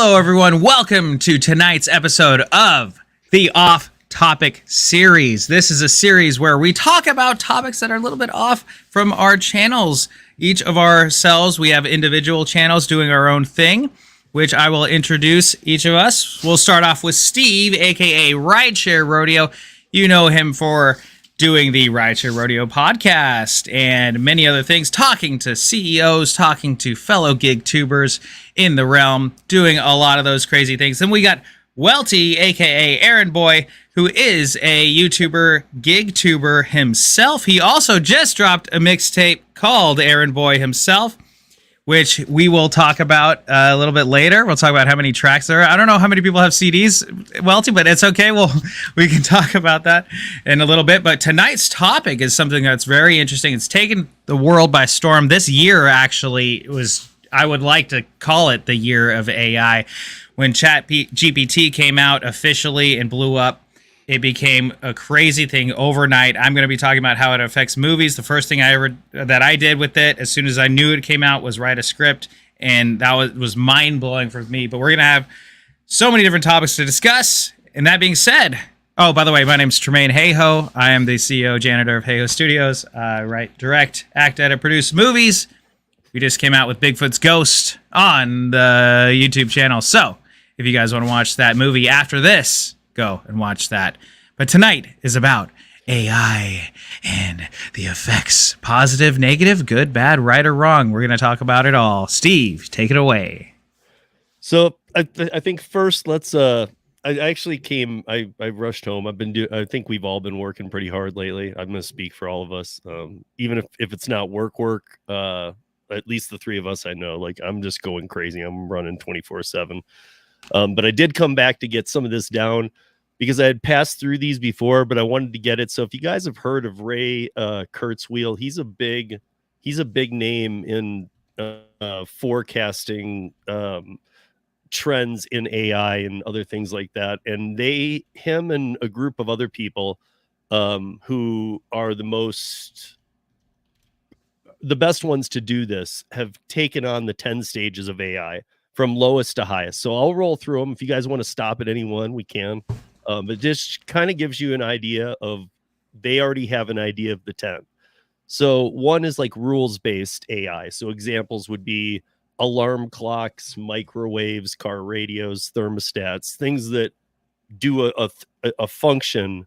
Hello, everyone. Welcome to tonight's episode of the Off Topic series. This is a series where we talk about topics that are a little bit off from our channels. Each of ourselves, we have individual channels doing our own thing, which I will introduce each of us. We'll start off with Steve, aka Rideshare Rodeo. You know him for doing the Rideshare Rodeo podcast and many other things, talking to CEOs, talking to fellow gig tubers in the realm, doing a lot of those crazy things. Then we got Welty, aka Aaron Boy, who is a YouTuber, gig tuber himself. He also just dropped a mixtape called Aaron Boy Himself, which we will talk about a little bit later. We'll talk about how many tracks there are. I don't know how many people have CDs, Welty, but it's okay. We can talk about that in a little bit. But tonight's topic is something that's very interesting. It's taken the world by storm. This year, actually, I would like to call it the year of AI. When ChatGPT came out officially and blew up, it became a crazy thing overnight. I'm going to be talking about how it affects movies. The first thing that I did with it, as soon as I knew it came out, was write a script, and that was mind-blowing for me. But we're going to have so many different topics to discuss. And that being said, oh, by the way, my name's Tremaine Hayho. I am the CEO, janitor of Hayho Studios. I write, direct, act, edit, produce movies. We just came out with Bigfoot's Ghost on the YouTube channel. So if you guys want to watch that movie after this, go and watch that. But tonight is about AI and the effects. Positive, negative, good, bad, right, or wrong. We're going to talk about it all. Steve, take it away. So I think first let's I actually came I rushed home. I think we've all been working pretty hard lately. I'm going to speak for all of us. Even if it's not work, at least the three of us I know, like I'm just going crazy. I'm running 24/7. But I did come back to get some of this down because I had passed through these before, but I wanted to get it. So if you guys have heard of Ray Kurzweil, he's a big name in forecasting trends in AI and other things like that. And him and a group of other people who are the best ones to do this have taken on the 10 stages of AI from lowest to highest. So I'll roll through them. If you guys want to stop at any one, we can. But just kind of gives you an idea of, they already have an idea of the 10. So one is like rules-based AI. So examples would be alarm clocks, microwaves, car radios, thermostats, things that do a function,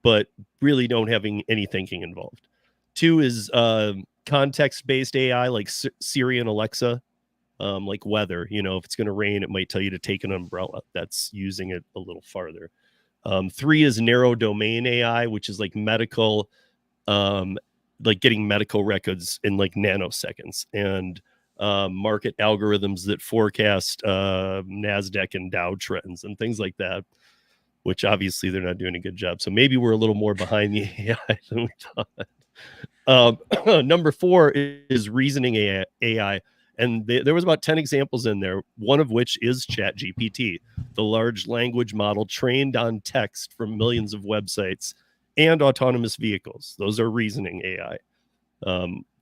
but really don't have any thinking involved. Two is context-based AI, like Siri and Alexa. Like weather, if it's going to rain, it might tell you to take an umbrella. That's using it a little farther. Three is narrow domain AI, which is like medical, like getting medical records in like nanoseconds, and market algorithms that forecast NASDAQ and Dow trends and things like that, which obviously they're not doing a good job. So maybe we're a little more behind the AI than we thought. Number four is reasoning AI. And there was about 10 examples in there, one of which is ChatGPT, the large language model trained on text from millions of websites and autonomous vehicles. Those are reasoning AI.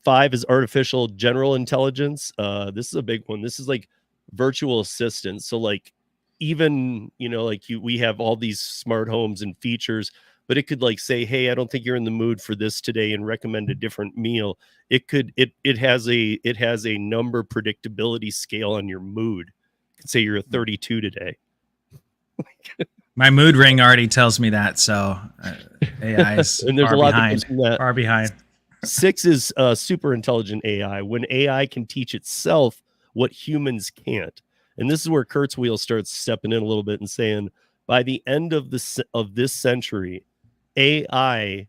Five is artificial general intelligence. This is a big one. This is like virtual assistants. So like even, we have all these smart homes and features, but it could like say, hey, I don't think you're in the mood for this today, and recommend a different meal. It has a number predictability scale on your mood. It could say you're a 32 today. My mood ring already tells me that, so AI is and there's far a lot behind. that comes from that. Far behind. Six is super intelligent AI, when AI can teach itself what humans can't. And this is where Kurzweil starts stepping in a little bit and saying, by the end of this century, AI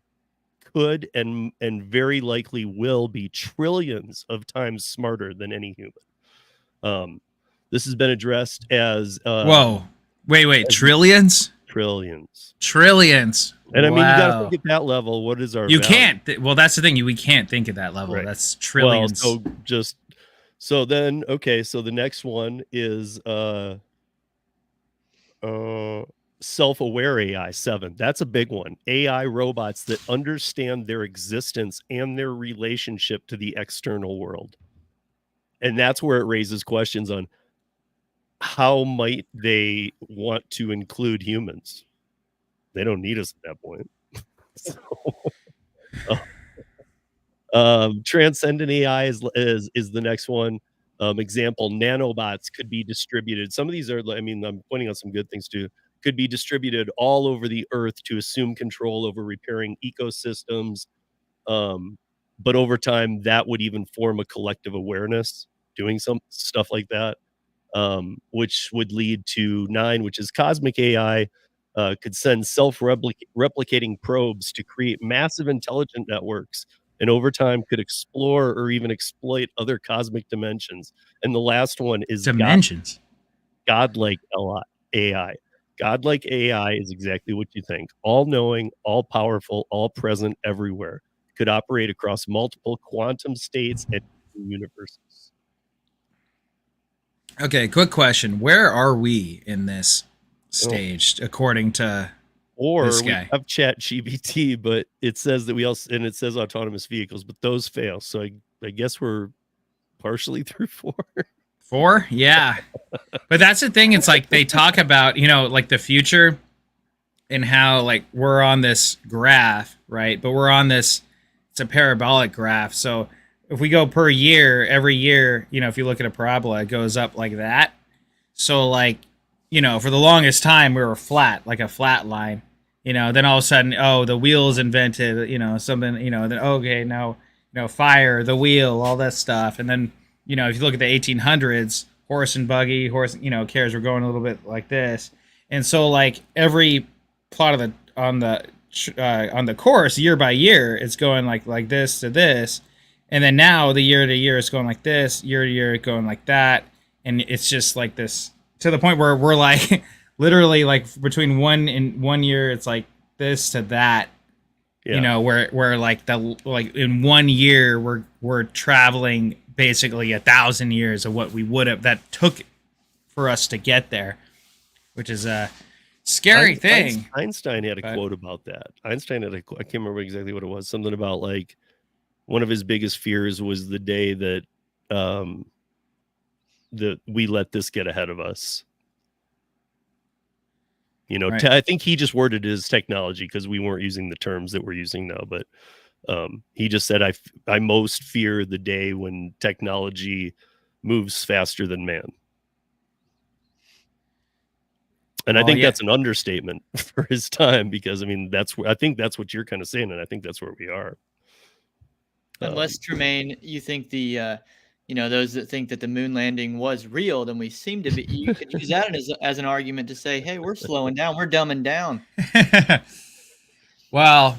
could and very likely will be trillions of times smarter than any human. This has been addressed as whoa, wait, trillions? Trillions. And I mean, you got to think at that level. What is our? You value? Can't. Well, that's the thing. We can't think at that level. Right. That's trillions. Well, so then the next one is self-aware AI. 7. That's a big one. AI robots that understand their existence and their relationship to the external world. And that's where it raises questions on, how might they want to include humans? They don't need us at that point. So, transcendent AI is the next one. Example, nanobots could be distributed. Some of these are, I mean, I'm pointing out some good things too. Could be distributed all over the earth to assume control over repairing ecosystems. But over time, that would even form a collective awareness, doing some stuff like that, which would lead to 9, which is cosmic AI. Could send self-replicating probes to create massive intelligent networks, and over time could explore or even exploit other cosmic dimensions. And the last one is Dimensions. godlike AI. Godlike AI is exactly what you think. All-knowing, all-powerful, all-present, everywhere. Could operate across multiple quantum states and universes. Okay, quick question. Where are we in this stage, according to Or this we guy? have ChatGPT, but it says that we also, and it says autonomous vehicles, but those fail. So I guess we're partially through 4. 4? Yeah. But that's the thing. It's like they talk about, like the future and how like we're on this graph, right? But we're on this, it's a parabolic graph. So if we go per year, every year, if you look at a parabola, it goes up like that. So like, for the longest time we were flat, like a flat line, then all of a sudden, the wheel's invented, something, then, okay, now, fire, the wheel, all that stuff. And then, if you look at the 1800s, horse and buggy, carriages were going a little bit like this. And so like every plot of on the course, year by year, it's going like this to this. And then now the year to year it's going like this, year to year it's going like that. And it's just like this, to the point where we're like literally like between 1 year it's like this to that. Yeah. Where like in 1 year we're traveling basically 1,000 years of what we would have that took for us to get there, which is a scary thing. Einstein had a quote about that. Einstein had I can't remember exactly what it was. Something about like one of his biggest fears was the day that that we let this get ahead of us. Right. I think he just worded it as technology because we weren't using the terms that we're using now. But he just said, I most fear the day when technology moves faster than man. And I think that's an understatement for his time, because I mean, I think that's what you're kind of saying. And I think that's where we are. Unless, Tremaine, you think those that think that the moon landing was real, then we seem to be, you could use that as an argument to say, hey, we're slowing down, we're dumbing down. Well,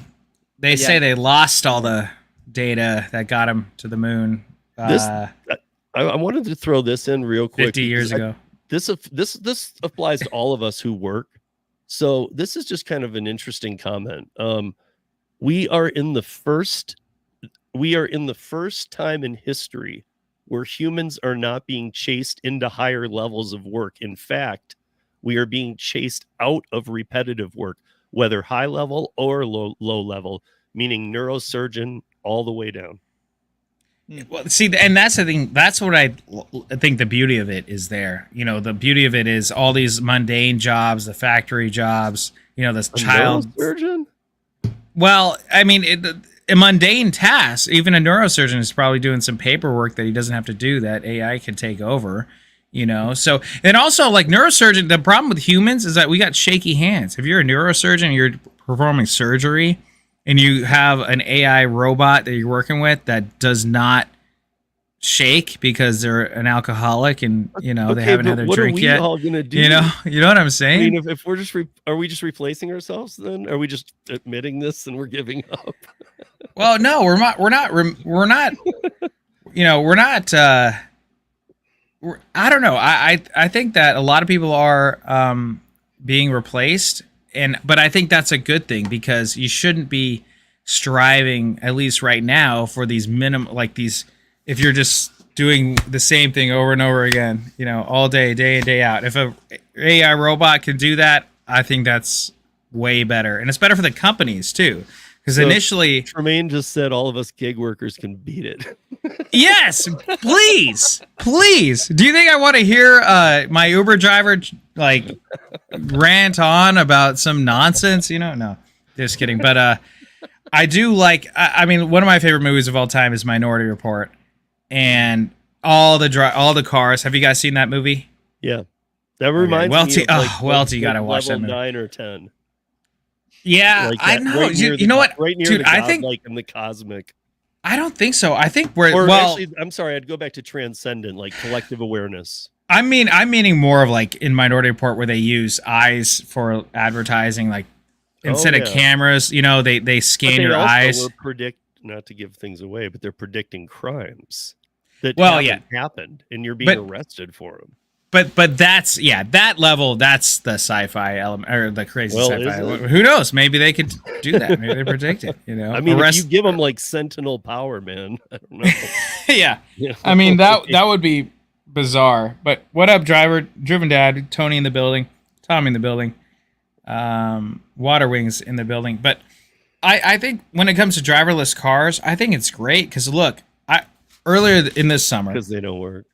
they say they lost all the data that got them to the moon. I wanted to throw this in real quick. 50 years ago. This applies to all of us who work. So this is just kind of an interesting comment. We are in the first time in history where humans are not being chased into higher levels of work. In fact, we are being chased out of repetitive work, whether high level or low level, meaning neurosurgeon all the way down. Well, see, and that's the thing. That's what I think the beauty of it is there. The beauty of it is all these mundane jobs, the factory jobs, this child neurosurgeon. Well, I mean, a mundane task, even a neurosurgeon is probably doing some paperwork that he doesn't have to do that AI can take over, So, and also like neurosurgeon, the problem with humans is that we got shaky hands. If you're a neurosurgeon and you're performing surgery and you have an AI robot that you're working with that does not shake because they're an alcoholic and they haven't had their drink yet. What are we all gonna do? You know what I'm saying? I mean, if we're just are we just replacing ourselves? Then are we just admitting this and we're giving up? Well, no, we're not. I don't know. I think that a lot of people are being replaced, but I think that's a good thing, because you shouldn't be striving, at least right now, for these if you're just doing the same thing over and over again, all day in, day out. If a AI robot can do that, I think that's way better. And it's better for the companies too, Because So- initially, Tremaine just said all of us gig workers can beat it. yes, please, please. Do you think I want to hear my Uber driver like rant on about some nonsense? No, just kidding. But I do like. I mean, one of my favorite movies of all time is Minority Report, and all the cars. Have you guys seen that movie? Yeah, that reminds Welty- me. Of, like, Welty, you gotta watch that level movie. 9 or 10. Yeah, Like I that, know. right near You the know go- what, Right near dude? the I think godlike and the cosmic. I don't think so. I think we're Or well. actually, I'm sorry. I'd go back to transcendent, like collective awareness. I'm meaning more of like in Minority Report where they use eyes for advertising, like instead of yeah. cameras. They But scan they your also eyes. were not to give things away, but they're predicting crimes that Well, haven't happened, and you're being But- arrested for them. But that's that level. That's the sci-fi element or the crazy Well, sci-fi. is it? Who knows? Maybe they could do that. Maybe they predict it. I mean, if you give them like sentinel power, man, I don't know. yeah. You know? I mean that would be bizarre. But what up, driver? Driven Dad, Tony in the building, Tommy in the building, Water Wings in the building. But I think when it comes to driverless cars, I think it's great because look, earlier in this summer, because they don't work.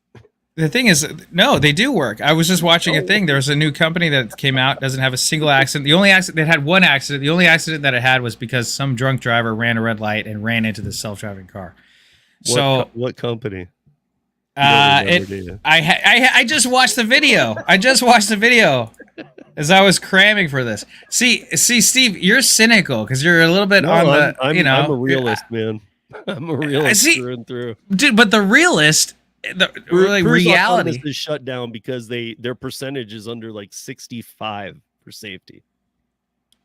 the thing is, no, they do work. I was just watching a thing. There was a new company that came out, doesn't have a single accident. The only accident, it had one accident. The only accident that it had was because some drunk driver ran a red light and ran into the self-driving car. What company? You don't I remember, do you? I just watched the video. I just watched the video as I was cramming for this. See, Steve, you're cynical because you're a little bit No, on the, I'm a realist, man. I'm a realist see- through and through. dude. But the realist, like Cruise reality. Autonomous is shut down because their percentage is under like 65 for safety.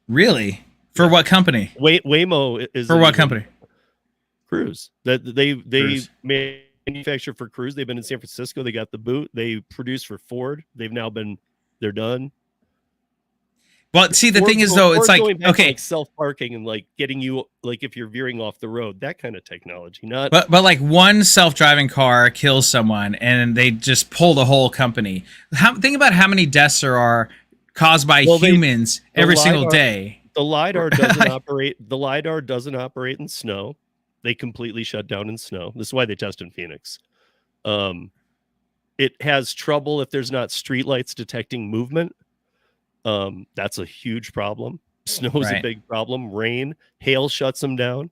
Really? For what company? Waymo is For what company? Cruise that they Cruise. manufacture for Cruise. They've been in San Francisco. They got the boot. They produce for Ford. They're done. Well, see, the thing is, Ford's though, Ford's it's like, going back to, okay, like self-parking and like getting you like if you're veering off the road, that kind of technology. Not but like one self-driving car kills someone and they just pull the whole company. Think about how many deaths there are caused by humans every single LiDAR day. the lidar doesn't operate. The lidar doesn't operate in snow. They completely shut down in snow. This is why they test in Phoenix. It has trouble if there's not streetlights detecting movement. That's a huge problem. Snow is a Right. big problem. Rain, hail shuts them down.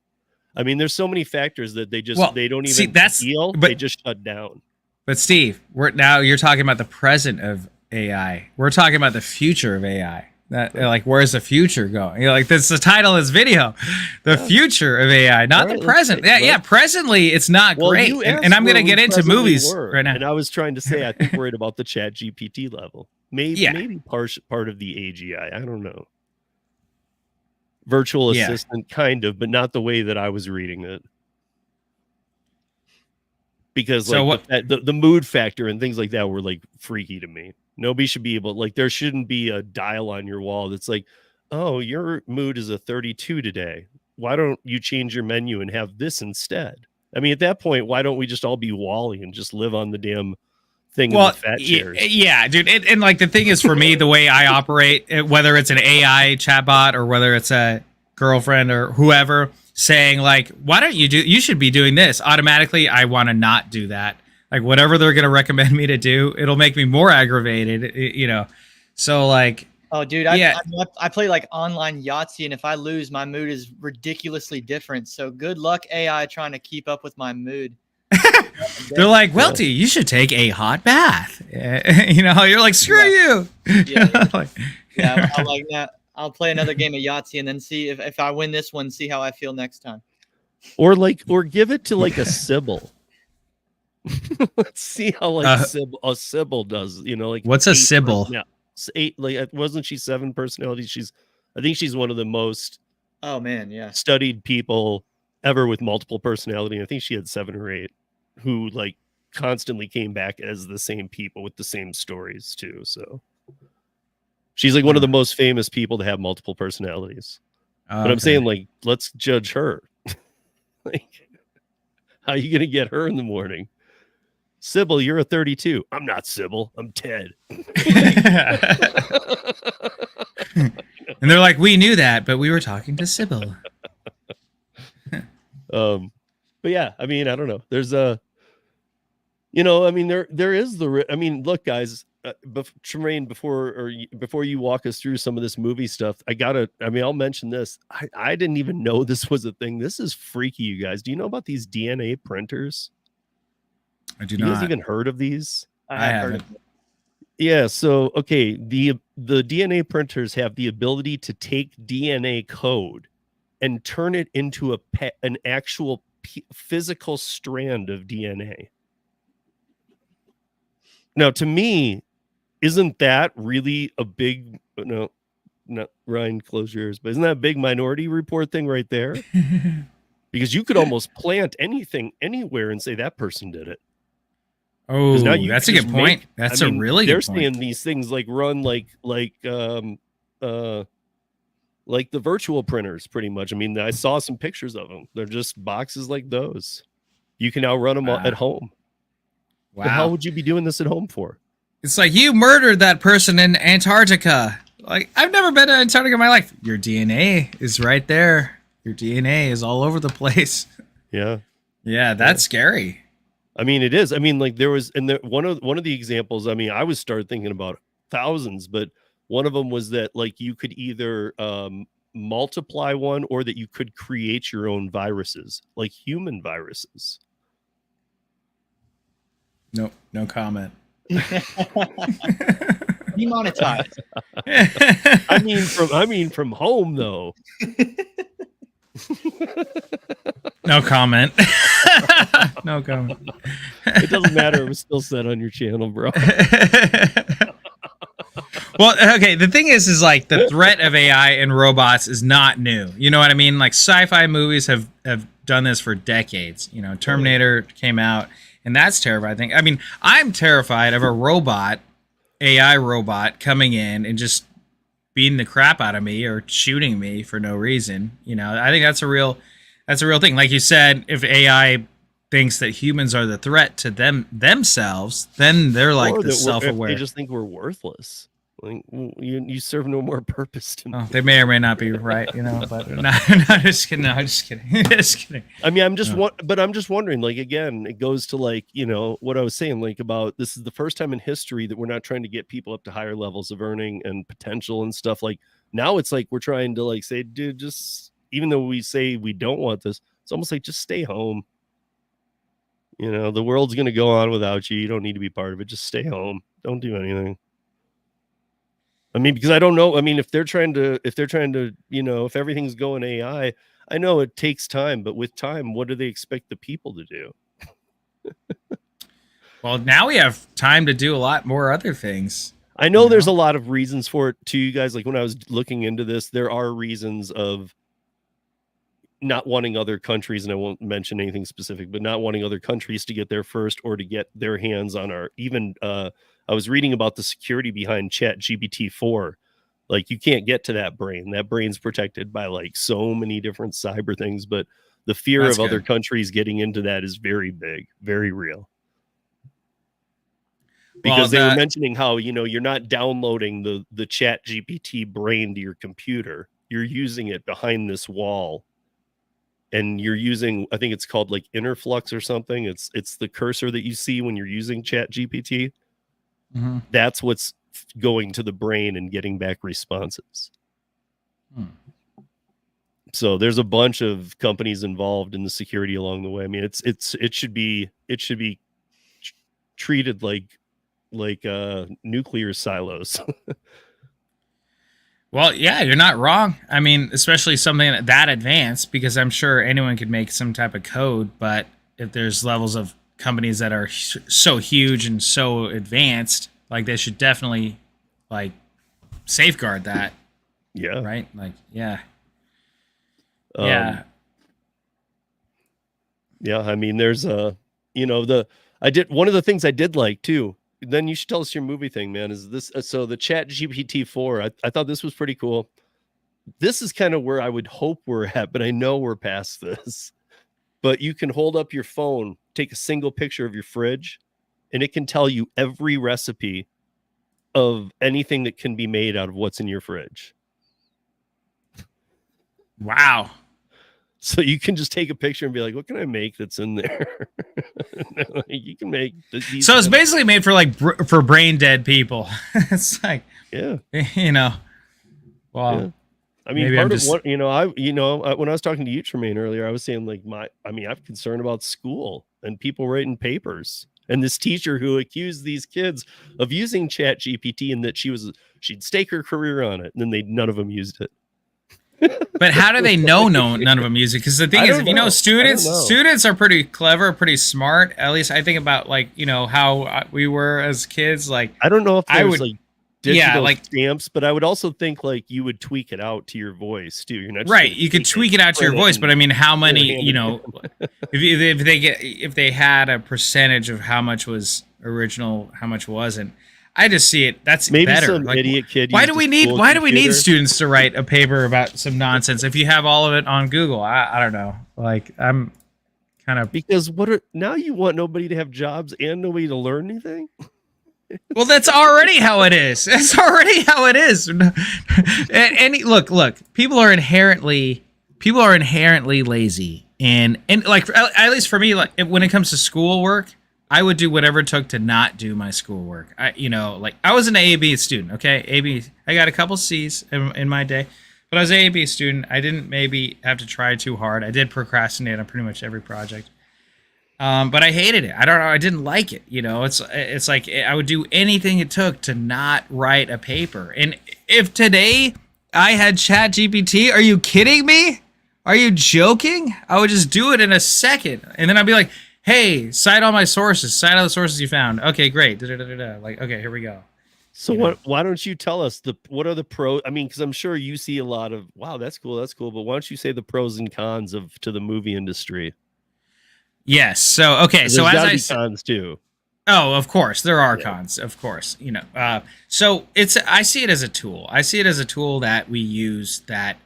I mean, there's so many factors that they don't even see, that's- deal. but- They just shut down. But Steve, you're talking about the present of AI. We're talking about the future of AI. Like, where's the future going? Like, that's the title of this video, the future of AI, not All right, the present. let's Yeah, presently it's not great, you and asked I'm gonna where get we into presently movies were, right now. and I was trying to say I think we're at about the Chat GPT level. Maybe part of the AGI. I don't know. Virtual Yeah. assistant, kind of, but not the way that I was reading it. Because So like the mood factor and things like that were like freaky to me. Nobody should be able, like, there shouldn't be a dial on your wall that's like, oh, your mood is a 32 today. Why don't you change your menu and have this instead? I mean, at that point, why don't we just all be Wall-E and just live on the damn thing in the fat chairs? Yeah, dude. And like the thing is, for me, the way I operate, whether it's an AI chatbot or whether it's a girlfriend or whoever saying like, why don't you should be doing this automatically, I want to not do that. Like, whatever they're going to recommend me to do, it'll make me more aggravated, so like, Oh, dude, I play like online Yahtzee, and if I lose, my mood is ridiculously different. So good luck, AI, trying to keep up with my mood. they're like, Welty, you should take a hot bath. You're like, screw you. Yeah. Like, Yeah, I like that. I'll play another game of Yahtzee and then see if I win this one, see how I feel next time. Or give it to like a Sybil. Let's see how like a Sybil does. Like, what's a Sybil? Yeah, 8. Like, wasn't she 7 personalities? I think she's one of the most Oh man, yeah. studied people ever with multiple personality. I think she had 7 or 8 who like constantly came back as the same people with the same stories too. So she's like one of the most famous people to have multiple personalities. But I'm saying, like, let's judge her. Like, how are you gonna get her in the morning? Sybil, you're a 32. I'm not Sybil. I'm Ted. And they're like, we knew that, but we were talking to Sybil. But yeah, I mean, I don't know. There's a, I mean, there is I mean, look, guys, Tremaine, before you walk us through some of this movie stuff, I'll mention this. I didn't even know this was a thing. This is freaky, you guys. Do you know about these DNA printers? I do You not. guys even heard of these? I have heard of it. Yeah, so okay, the DNA printers have the ability to take DNA code and turn it into an actual physical strand of DNA. Now, to me, isn't that really a big no, not Ryan, close your ears, but isn't that a big Minority Report thing right there? Because you could almost plant anything anywhere and say that person did it. Oh, Now you that's a can good just point. make- That's I a mean, really they're good point. saying these things like run like the virtual printers, pretty much. I mean, I saw some pictures of them. They're just boxes like those. You can now run them at home. The hell Wow. would you be doing this at home for? It's like you murdered that person in Antarctica. Like, I've never been to Antarctica in my life. Your DNA is right there. Your DNA is all over the place. Yeah. Yeah, that's scary. I mean, it is. I mean, like there was, and one of the examples. I mean, I was started thinking about thousands, but one of them was that like you could either multiply one, or that you could create your own viruses, like human viruses. Nope, no comment. Demonetized. I mean from home though. No comment. No comment. It doesn't matter. It was still said on your channel, bro. Well, okay, the thing is like the threat of AI and robots is not new. You know what I mean? Like sci-fi movies have done this for decades. You know, Terminator came out, and that's terrifying. I mean, I'm terrified of a robot, AI robot, coming in and just beating the crap out of me or shooting me for no reason. You know, I think that's a real thing. Like you said, if AI thinks that humans are the threat to themselves, then they're like Or the that self-aware. they just think we're worthless. Like you serve no more purpose to me. Oh, they may or may not be right, you know, but no, just kidding. No, just kidding. Just kidding. I mean, I'm just wondering, like, again, it goes to like, what I was saying, like about this is the first time in history that we're not trying to get people up to higher levels of earning and potential and stuff. Like now it's like we're trying to like say, dude, just even though we say we don't want this, it's almost like just stay home. The world's going to go on without you. You don't need to be part of it. Just stay home. Don't do anything. I mean, because I don't know. I mean, if everything's going AI, I know it takes time, but with time, what do they expect the people to do? Well, now we have time to do a lot more other things. I know there's a lot of reasons for it too, you guys. Like when I was looking into this, there are reasons of not wanting other countries, and I won't mention anything specific, but not wanting other countries to get there first or to get their hands on our I was reading about the security behind ChatGPT-4. Like you can't get to that brain. That brain's protected by like so many different cyber things, but the fear of other countries getting into that is very big, very real. Because they were mentioning how, you're not downloading the ChatGPT brain to your computer. You're using it behind this wall. And you're using, I think it's called like Interflux or something. It's the cursor that you see when you're using ChatGPT. Mm-hmm. That's what's going to the brain and getting back responses. So there's a bunch of companies involved in the security along the way. I mean, it should be treated like nuclear silos. Well, yeah, you're not wrong. I mean, especially something that advanced, because I'm sure anyone could make some type of code. But if there's levels of companies that are so huge and so advanced, like they should definitely like safeguard that. Yeah. Right. Like, yeah. Yeah. I mean, there's one of the things I did like too. Then you should tell us your movie thing, man. Is this so the ChatGPT-4? I thought this was pretty cool. This is kind of where I would hope we're at, but I know we're past this. But you can hold up your phone, take a single picture of your fridge, and it can tell you every recipe of anything that can be made out of what's in your fridge. Wow. So you can just take a picture and be like, what can I make that's in there? You can make these. So it's basically made for like for brain dead people. It's like, yeah. you know, well, Yeah. I mean, maybe part I'm of just- what, when I was talking to you, Tremaine, earlier, I was saying like I'm concerned about school and people writing papers, and this teacher who accused these kids of using Chat GPT and that she'd stake her career on it, and then none of them used it. but how do they know none of them use it? Because the thing I is, don't know. students are pretty clever, pretty smart. At least I think about like, you know, how we were as kids. Like, I don't know if I there's would- like digital yeah, like- stamps, but I would also think like you would tweak it out to your voice too. You're not just right, gonna you could tweak it out to your print it voice, but I mean, how many, hand you it know, if they had a percentage of how much was original, how much wasn't, I just see it. That's maybe better. some Like, idiot kid. why used do a we need school why do we need computer. students to write a paper about some nonsense if you have all of it on Google? I don't know. Like, I'm kind of Because now you want nobody to have jobs and nobody to learn anything? well, that's already how it is. That's already how it is. And look, people are inherently lazy, and like at least for me, like when it comes to schoolwork, I would do whatever it took to not do my schoolwork. I was an A/B student. Okay, A/B. I got a couple C's in my day, but I was an A/B student. I didn't maybe have to try too hard. I did procrastinate on pretty much every project. But I hated it. I don't know. I didn't like it. You know, it's like I would do anything it took to not write a paper. And if today I had Chat GPT, are you kidding me? Are you joking? I would just do it in a second. And then I'd be like, hey, cite all my sources. Cite all the sources you found. Okay, great. Da-da-da-da-da. Like, okay, here we go. So You know. why don't you tell us what are the pros? I mean, because I'm sure you see a lot of, wow, that's cool. But why don't you say the pros and cons to the movie industry? Yes. So, okay. So There's as gotta I be said, cons too. oh, of course, there are Yeah. cons. Of course, you know. So I see it as a tool. I see it as a tool that we use that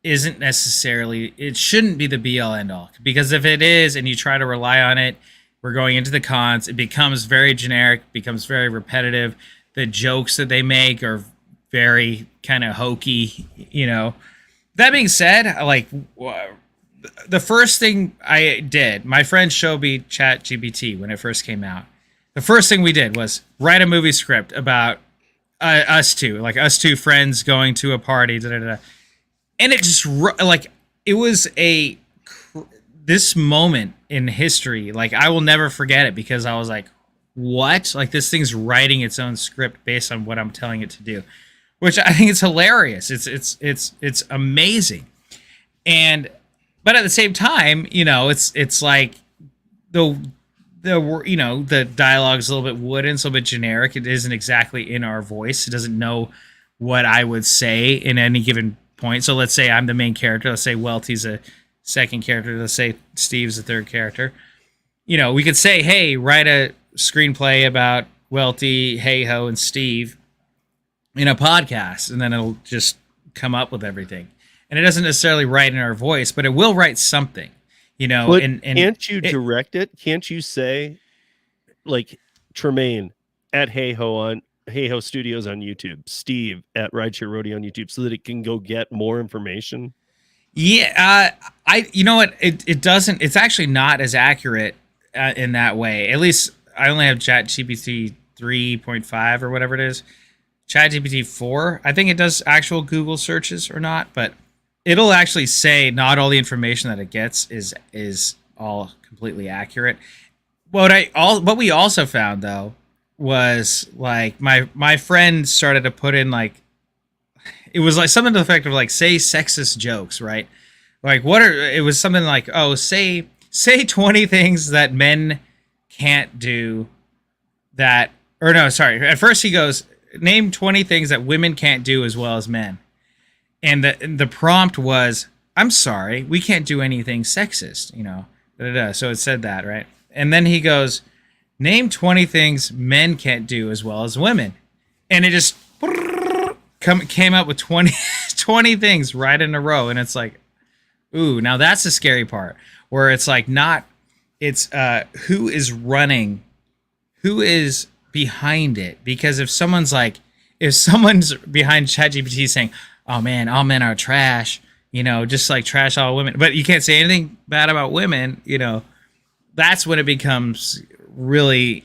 isn't necessarily. It shouldn't be the be all end all, because if it is, and you try to rely on it, we're going into the cons. It becomes very generic, becomes very repetitive. The jokes that they make are very kind of hokey. You know. That being said, like. The first thing I did, my friend showed me Chat GPT when it first came out. The first thing we did was write a movie script about us two friends going to a party, and it just like it was this moment in history. Like, I will never forget it, because I was like, what? Like, this thing's writing its own script based on what I'm telling it to do, which I think is hilarious. It's amazing, but at the same time, you know, it's like the dialogue is a little bit wooden, it's a little bit generic. It isn't exactly in our voice. It doesn't know what I would say in any given point. So let's say I'm the main character. Let's say Welty's a second character. Let's say Steve's the third character. You know, we could say, hey, write a screenplay about Welty, Hey-Ho, and Steve in a podcast, and then it'll just come up with everything. And it doesn't necessarily write in our voice, but it will write something, you know. But and can't you direct it? Can't you say, like, Tremaine at Hey-Ho Studios on YouTube, Steve at Rideshare Rodeo on YouTube, so that it can go get more information? Yeah, you know what? It doesn't. It's actually not as accurate in that way. At least I only have ChatGPT 3.5 or whatever it is. ChatGPT 4, I think it does actual Google searches or not, but it'll actually say not all the information that it gets is all completely accurate. What we also found though was, like, my friend started to put in, like, it was like something to the effect of, like, say sexist jokes, right? Like, it was something like, oh, say 20 things that men can't do that, or no, sorry. At first he goes, name 20 things that women can't do as well as men. And the prompt was, I'm sorry, we can't do anything sexist, you know. So it said that, right? And then he goes, name 20 things men can't do as well as women. And it just came up with 20 things right in a row. And it's like, ooh, now that's the scary part, where it's like it's who is running, who is behind it. Because if someone's behind ChatGPT saying, oh man, all men are trash, just like trash all women, but you can't say anything bad about women, that's when it becomes really,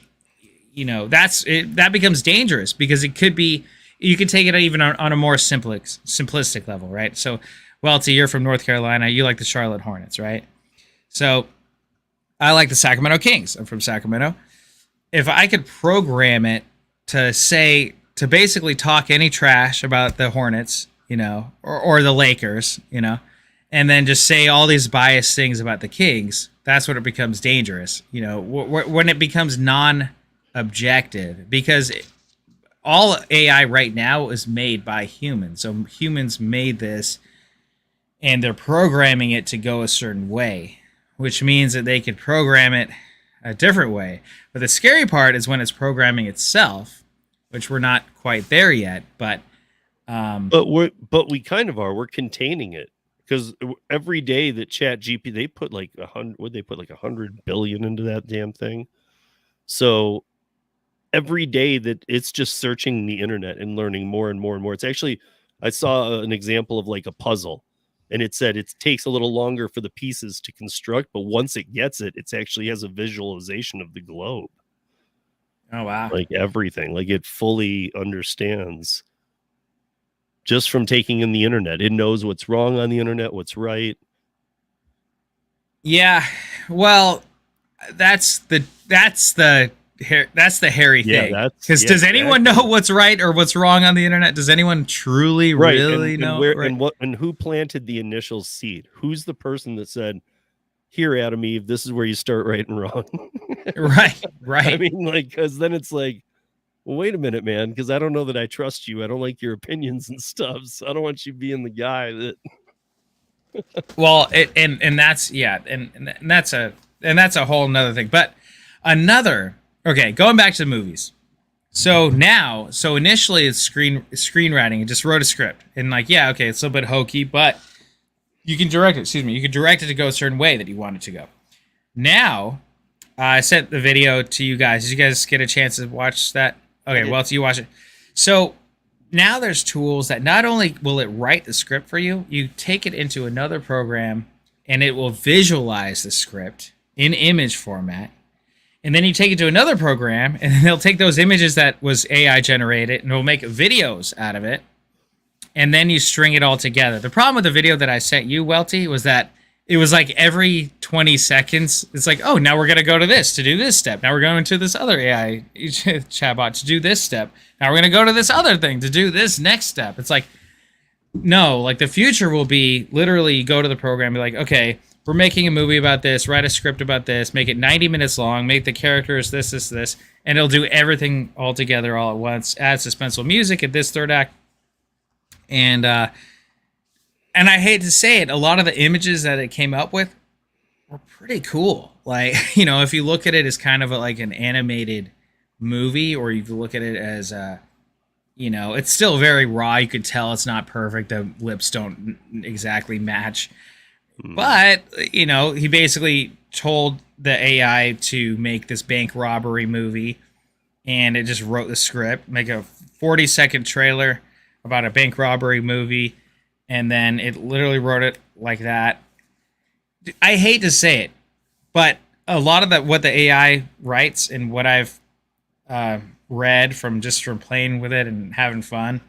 that becomes dangerous, because it could be, you can take it even on a more simplistic level, right? So, Welty, you're from North Carolina. You like the Charlotte Hornets, right? So I like the Sacramento Kings. I'm from Sacramento. If I could program it to basically talk any trash about the Hornets, or the Lakers, and then just say all these biased things about the Kings, that's when it becomes dangerous, when it becomes non-objective, because all AI right now is made by humans. So humans made this, and they're programming it to go a certain way, which means that they could program it a different way. But the scary part is when it's programming itself, which we're not quite there yet, but we kind of are. We're containing it, because every day that ChatGPT, they put like 100 billion into that damn thing. So every day that it's just searching the internet and learning more and more and more. It's actually, I saw an example of like a puzzle, and it said it takes a little longer for the pieces to construct, but once it gets it, it actually has a visualization of the globe. Oh, wow. Like everything, like it fully understands just from taking in the internet. It knows what's wrong on the internet, what's right. Yeah. Well, that's the hairy thing. Because does anyone know what's right or what's wrong on the internet? Does anyone truly really know? And who planted the initial seed? Who's the person that said, "Here, Adam Eve, this is where you start right and wrong"? Right. I mean, like, because then it's like, well, wait a minute, man, because I don't know that I trust you. I don't like your opinions and stuff. So I don't want you being the guy that. Well, that's a whole nother thing. But going back to the movies. So initially it's screenwriting. It just wrote a script, and it's a little bit hokey, but you can direct it. You can direct it to go a certain way that you want it to go. Now, I sent the video to you guys. Did you guys get a chance to watch that? Okay, well, so you watch it. So now there's tools that not only will it write the script for you, you take it into another program and it will visualize the script in image format. And then you take it to another program and they'll take those images that was AI generated and it'll make videos out of it. And then you string it all together. The problem with the video that I sent you, Welty, was that it was like every 20 seconds, it's like, oh, now we're going to go to this to do this step. Now we're going to this other AI chatbot to do this step. Now we're going to go to this other thing to do this next step. It's like, no, like the future will be literally go to the program, be like, okay, we're making a movie about this, write a script about this, make it 90 minutes long, make the characters this, and it'll do everything all together all at once, add suspenseful music at this third act. And I hate to say it, a lot of the images that it came up with were pretty cool. Like, if you look at it as kind of like an animated movie, or you look at it as it's still very raw. You could tell it's not perfect. The lips don't exactly match. But, he basically told the AI to make this bank robbery movie, and it just wrote the script, make a 40-second trailer about a bank robbery movie, and then it literally wrote it like that. I hate to say it, but a lot of what the AI writes and what I've read from playing with it and having fun,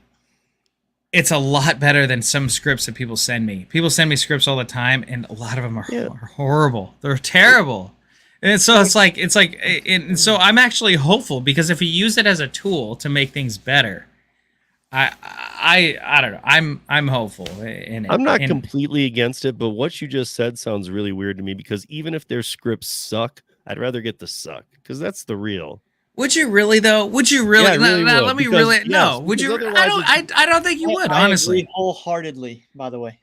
it's a lot better than some scripts that people send me. People send me scripts all the time, and a lot of them are horrible. They're terrible. And so so I'm actually hopeful, because if you use it as a tool to make things better, I don't know. I'm hopeful in it. I'm not completely against it, but what you just said sounds really weird to me, because even if their scripts suck, I'd rather get the suck, because that's the real. Would you really though? Would you really? Yeah, let me really. Yes, no. Would you? I don't think you would. Honestly, agree wholeheartedly. By the way.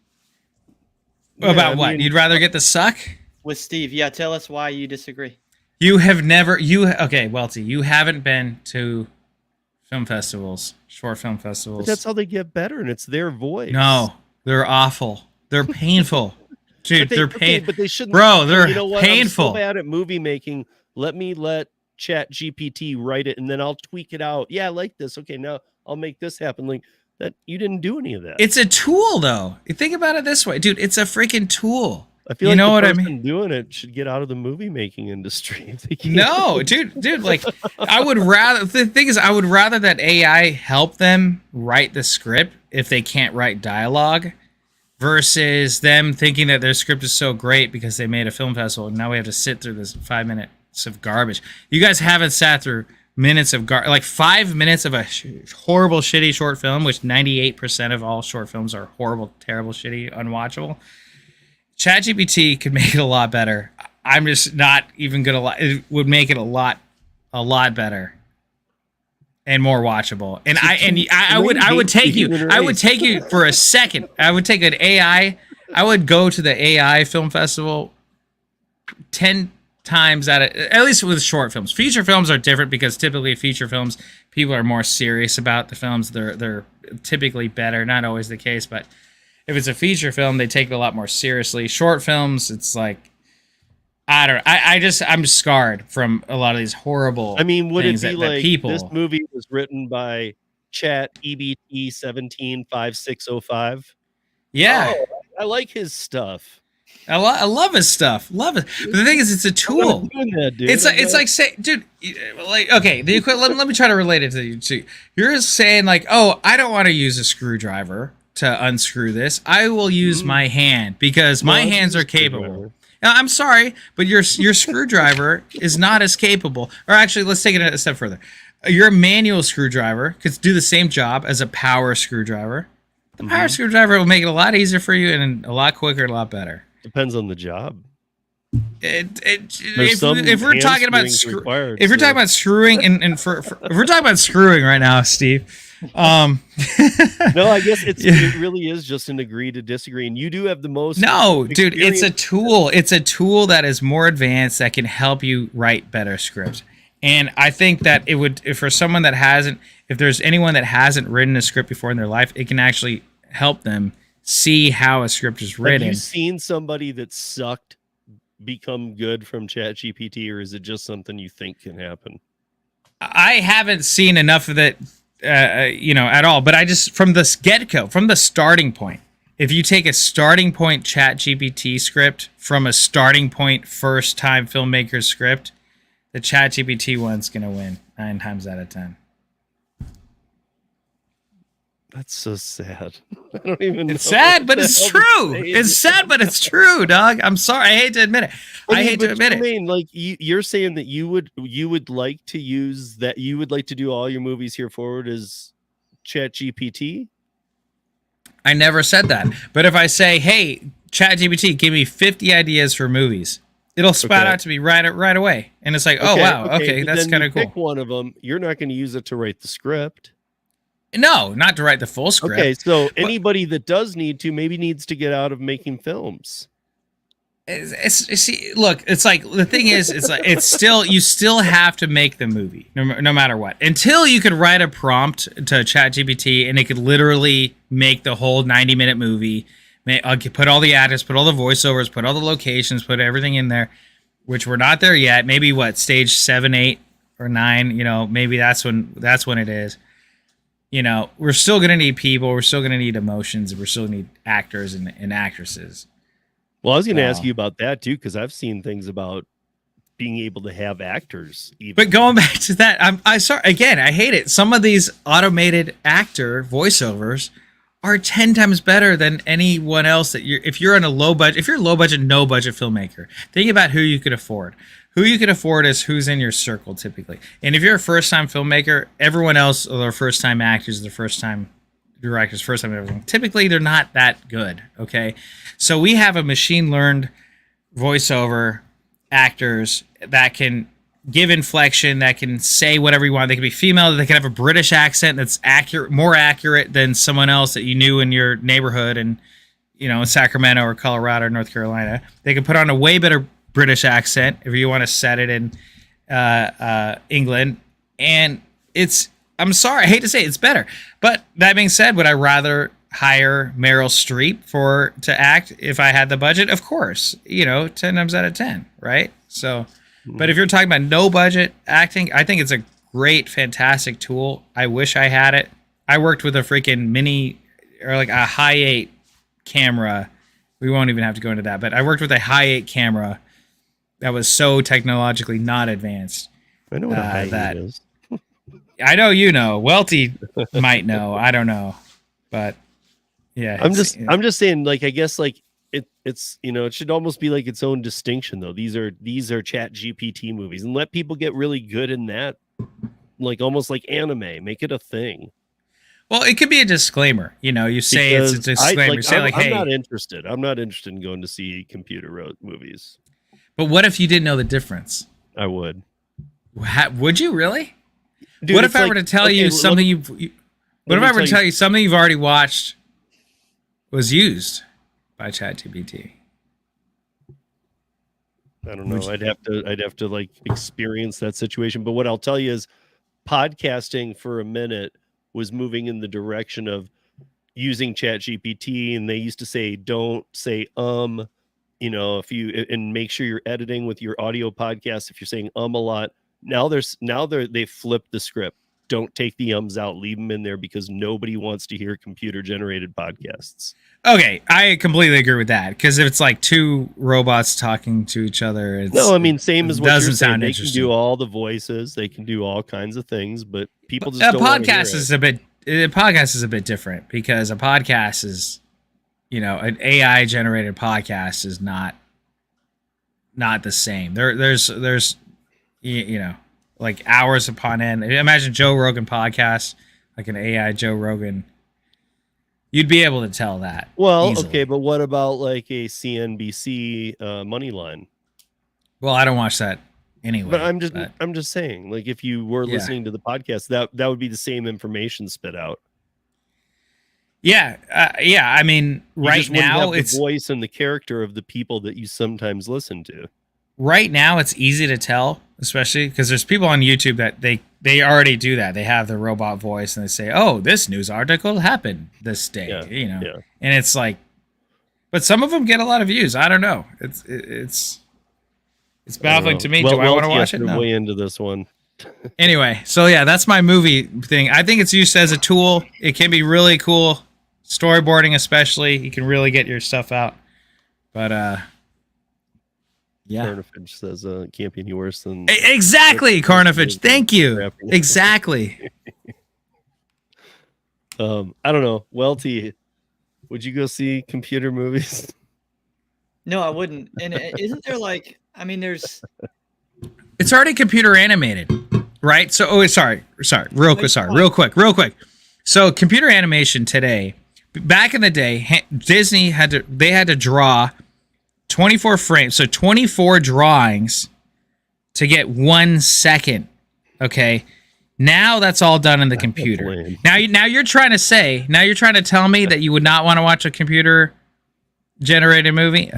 About what? You'd rather get the suck? With Steve, yeah. Tell us why you disagree. You have never. Okay, Welty. You haven't been to film festivals, short film festivals. But that's how they get better, and it's their voice. No, they're awful. They're painful, dude. They're painful. But they shouldn't. Bro, they're I'm painful. so bad at movie making. Let ChatGPT write it, and then I'll tweak it out. Yeah, I like this. Okay, now I'll make this happen. Like, that you didn't do any of that. It's a tool, though. You think about it this way, dude. It's a freaking tool. I feel you like know the what I person mean? doing it should get out of the movie making industry. If they can't. No, dude. Like, I would rather. The thing is, I would rather that AI help them write the script if they can't write dialogue, versus them thinking that their script is so great because they made a film festival and now we have to sit through this 5 minutes of garbage. You guys haven't sat through minutes of like 5 minutes of a horrible, shitty short film, which 98% of all short films are horrible, terrible, shitty, unwatchable. ChatGPT could make it a lot better. I'm just not even gonna lie. It would make it a lot better and more watchable. And I would take you for a second. I would take an AI. I would go to the AI film festival 10 times at least with short films. Feature films are different because typically feature films, people are more serious about the films. They're typically better. Not always the case, but if it's a feature film, they take it a lot more seriously. Short films, it's like, I don't know. I'm scarred from a lot of these horrible. I mean, would it things be that like people? This movie was written by Chat EBT 175605? Yeah, Oh, I like his stuff. I love his stuff. Love it. But the thing is, it's a tool. Doing that, dude. It's like say, dude, like, okay, the equivalent. Let me try to relate it to you. So you're saying like, oh, I don't want to use a screwdriver to unscrew this. I will use my hand because my hands are capable. Now, I'm sorry, but your screwdriver is not as capable. Or actually, let's take it a step further. Your manual screwdriver could do the same job as a power screwdriver. The power screwdriver will make it a lot easier for you and a lot quicker and a lot better. Depends on the job. If we're talking about screwing and if we're talking about screwing right now, Steve. No, I guess it really is just an agree to disagree, and you do have the most. No, dude, it's a tool. It's a tool that is more advanced that can help you write better scripts. And I think that it would, if for someone that hasn't, if there's anyone that hasn't written a script before in their life, it can actually help them see how a script is written. Have you seen somebody that sucked become good from ChatGPT, or is it just something you think can happen? I haven't seen enough of it, at all. But I just, from the get-go, from the starting point, if you take a starting point ChatGPT script from a starting point first-time filmmaker script, the ChatGPT one's going to win 9 times out of 10. That's so sad. I don't even know. It's sad, but it's true. It's sad, but it's true, dog. I'm sorry. I hate to admit it. I hate to admit it. I mean, like you're saying that you would like to use that, you would like to do all your movies here forward as ChatGPT? I never said that. But if I say, hey, ChatGPT, give me 50 ideas for movies, it'll spout out to me right away. And it's like, oh, wow, okay, that's kind of cool. Pick one of them. You're not going to use it to write the script. No, not to write the full script. Okay, so anybody that does need to maybe needs to get out of making films. See, look, it's like the thing is, it's like it's still, you still have to make the movie no matter what. Until you could write a prompt to ChatGPT and it could literally make the whole 90-minute movie. Put all the actors, put all the voiceovers, put all the locations, put everything in there, which we're not there yet. Maybe stage 7, 8, or 9. Maybe that's when it is. We're still going to need people. We're still going to need emotions. We're still going to need actors and actresses. Well, I was going to ask you about that, too, because I've seen things about being able to have actors. Even. But going back to that, I'm sorry. Again, I hate it. Some of these automated actor voiceovers are 10 times better than anyone else if you're on a low budget, no budget filmmaker. Think about who you could afford. Who you can afford is who's in your circle typically. And if you're a first-time filmmaker, everyone else are their first-time actors, their first-time directors, first-time everything. Typically, they're not that good, okay? So we have a machine-learned voiceover actors that can give inflection, that can say whatever you want. They can be female, they can have a British accent that's accurate, more accurate than someone else that you knew in your neighborhood in Sacramento or Colorado or North Carolina. They can put on a way better British accent if you want to set it in England, and I'm sorry, I hate to say it's better, but that being said, would I rather hire Meryl Streep to act if I had the budget? Of course, 10 times out of 10, right? So, but if you're talking about no budget acting, I think it's a great, fantastic tool. I wish I had it. I worked with a freaking mini or like a high 8 camera. We won't even have to go into that, but I worked with a high 8 camera that was so technologically not advanced. I know what a high that is. I know you know. Welty might know. I don't know, but yeah. I'm just saying, like, I guess like it's it should almost be like its own distinction though. These are Chat GPT movies, and let people get really good in that, like almost like anime. Make it a thing. Well, it could be a disclaimer. You say it's a disclaimer. You say I'm hey, not interested. I'm not interested in going to see computer movies. But what if you didn't know the difference? I would. Would you really? Dude, what if I were to tell you something what if I were to tell you something you've already watched was used by ChatGPT? I don't know. I'd have to like experience that situation. But what I'll tell you is podcasting for a minute was moving in the direction of using ChatGPT, and they used to say, don't say, if you, and make sure you're editing with your audio podcast. If you're saying a lot, now they flipped the script. Don't take the ums out, leave them in there, because nobody wants to hear computer generated podcasts. Okay, I completely agree with that, because if it's like two robots talking to each other, same as what doesn't you're saying. sound They interesting. can do all the voices, they can do all kinds of things, but people just a don't want to hear podcast it. a podcast is a bit different, because a podcast is, an AI generated podcast is not the same. There's like hours upon end. Imagine Joe Rogan podcast, like an AI Joe Rogan. You'd be able to tell that. Well, easily. okay, but what about like a CNBC Moneyline? Well, I don't watch that anyway. But I'm just saying, like, if you were listening to the podcast, that would be the same information spit out. Yeah, I mean, You right just wouldn't now have the it's voice and the character of the people that you sometimes listen to. right now it's easy to tell, especially because there's people on YouTube that they already do that. They have the robot voice and they say, "Oh, this news article happened this day," and it's like, but some of them get a lot of views. I don't know. It's baffling to me. Do I want to watch it? No. Way into this one. Anyway, so yeah, that's my movie thing. I think it's used as a tool. It can be really cool, storyboarding especially. You can really get your stuff out. But yeah. Carnifage says it can't be any worse than exactly, Carnifage. Thank you. Exactly. I don't know. Welty, would you go see computer movies? No, I wouldn't. And isn't there like, I mean, there's. It's already computer animated, right? So, sorry, real quick. So, computer animation today, back in the day, Disney had to draw 24 frames, so 24 drawings to get 1 second. Okay, now that's all done in the computer. Now you're trying to tell me that you would not want to watch a computer generated movie.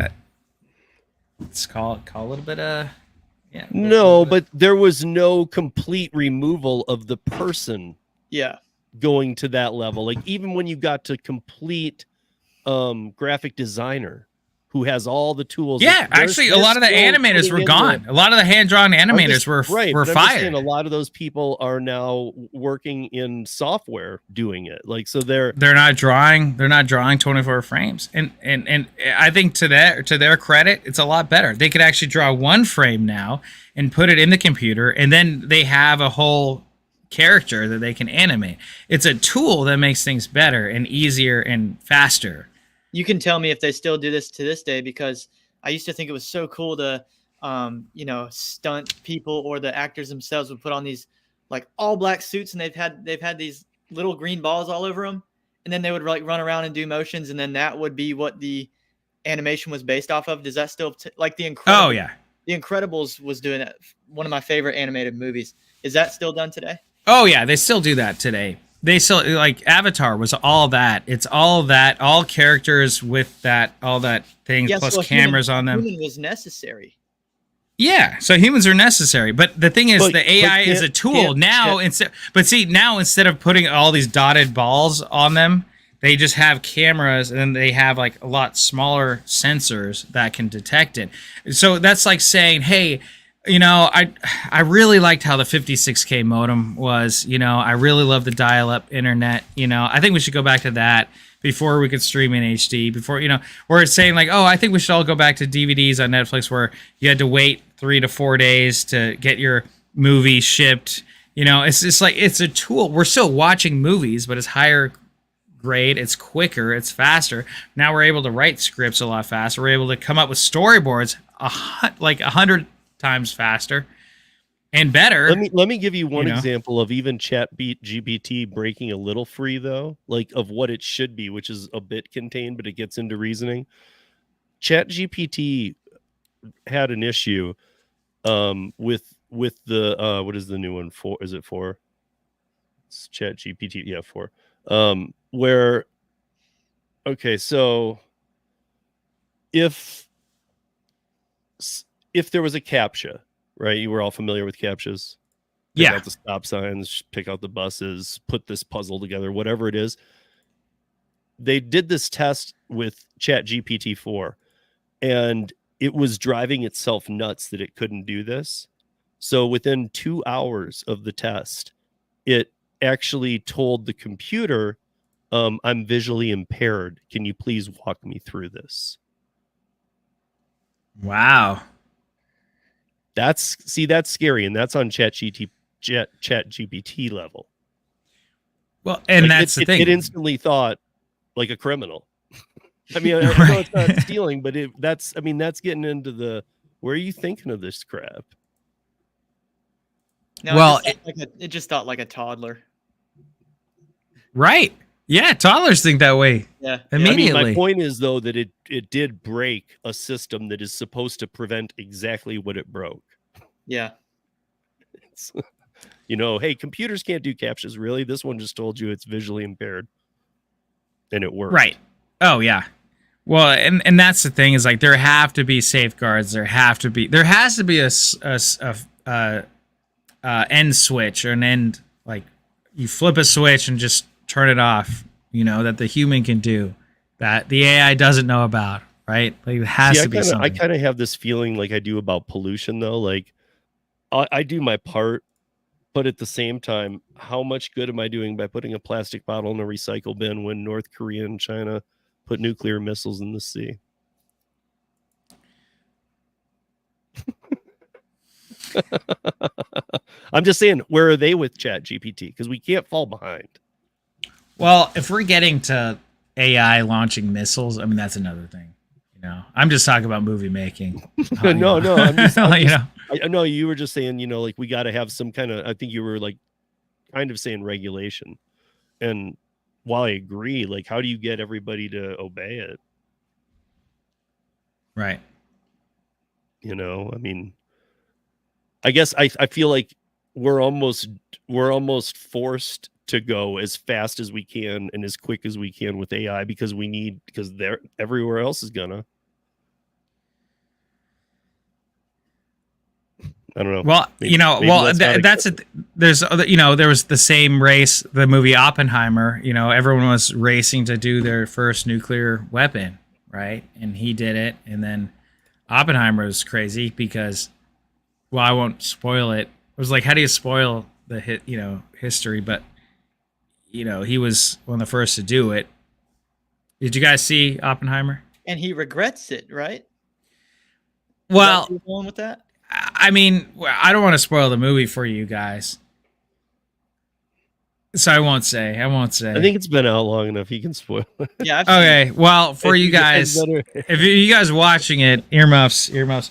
Let's call a little bit yeah. No, but there was no complete removal of the person. Yeah. Going to that level, like even when you got to complete graphic designer who has all the tools. Yeah, actually, a lot of the animators were gone. A lot of the hand-drawn animators were fired. A lot of those people are now working in software doing it. Like, so they're not drawing 24 frames. And I think to their credit, it's a lot better. They could actually draw 1 frame now and put it in the computer, and then they have a whole character that they can animate. It's a tool that makes things better and easier and faster. You can tell me if they still do this to this day, because I used to think it was so cool to, stunt people, or the actors themselves would put on these like all black suits, and they've had these little green balls all over them, and then they would like run around and do motions, and then that would be what the animation was based off of. Does that still like the Incredibles? Oh yeah, the Incredibles was doing that. One of my favorite animated movies. Is that still done today? Oh yeah, they still do that today. They still, like, Avatar was all that. It's all that, all characters with that, all that things, plus cameras on them. Human was necessary. Yeah, so humans are necessary, but the thing is, the AI is a tool now. Instead of putting all these dotted balls on them, they just have cameras, and then they have like a lot smaller sensors that can detect it. So that's like saying, hey, I really liked how the 56K modem was. I really love the dial-up internet. I think we should go back to that before we could stream in HD. Before, where it's saying like, oh, I think we should all go back to DVDs on Netflix where you had to wait 3 to 4 days to get your movie shipped. It's just like, it's a tool. We're still watching movies, but it's higher grade, it's quicker, it's faster. Now we're able to write scripts a lot faster. We're able to come up with storyboards like 100 times faster and better. Let me give you one example of even GPT breaking a little free though, like of what it should be, which is a bit contained, but it gets into reasoning. ChatGPT had an issue with the what is the new one for? Is it 4? It's ChatGPT, yeah, 4. Where okay, so if there was a CAPTCHA, right? You were all familiar with CAPTCHAs. Pick out the stop signs, pick out the buses, put this puzzle together, whatever it is. They did this test with ChatGPT 4, and it was driving itself nuts that it couldn't do this. So within 2 hours of the test, it actually told the computer, I'm visually impaired. Can you please walk me through this? Wow. That's scary, and that's on ChatGPT level. Well, and like that's the thing. It instantly thought like a criminal. I mean, I know it's not stealing, but that's getting into the, where are you thinking of this crap? No, well, it just thought like a toddler. Right. Yeah, toddlers think that way. Yeah. I Immediately. mean, my point is though that it did break a system that is supposed to prevent exactly what it broke. Yeah. It's, hey, computers can't do CAPTCHAs, really. This one just told you it's visually impaired, and it worked. Right. Oh yeah. Well, and that's the thing is like there have to be safeguards. There has to be a end switch or an end, like you flip a switch and just turn it off, that the human can do that the AI doesn't know about, right? Like it has to be something. I kind of have this feeling like I do about pollution though. Like I do my part, but at the same time, how much good am I doing by putting a plastic bottle in a recycle bin when North Korea and China put nuclear missiles in the sea? I'm just saying, where are they with ChatGPT? Because we can't fall behind. Well, if we're getting to AI launching missiles, I mean, that's another thing. I'm just talking about movie making. No, I'm just I know you were just saying, like we got to have some kind of, I think you were like kind of saying regulation. And while I agree, like, how do you get everybody to obey it? Right. I mean, I guess I feel like we're almost forced to go as fast as we can and as quick as we can with AI because they're everywhere else is gonna. I don't know. Well, there was the same race, the movie Oppenheimer, everyone was racing to do their first nuclear weapon, right? And he did it. And then Oppenheimer was crazy because, well, I won't spoil it. It was like, how do you spoil the history? But, he was one of the first to do it. Did you guys see Oppenheimer? And he regrets it, right? Well, going with that? I mean, I don't want to spoil the movie for you guys, so I won't say. I think it's been out long enough. You can spoil it. Yeah. Okay. Well, for you guys, if you guys watching it, earmuffs. Yeah,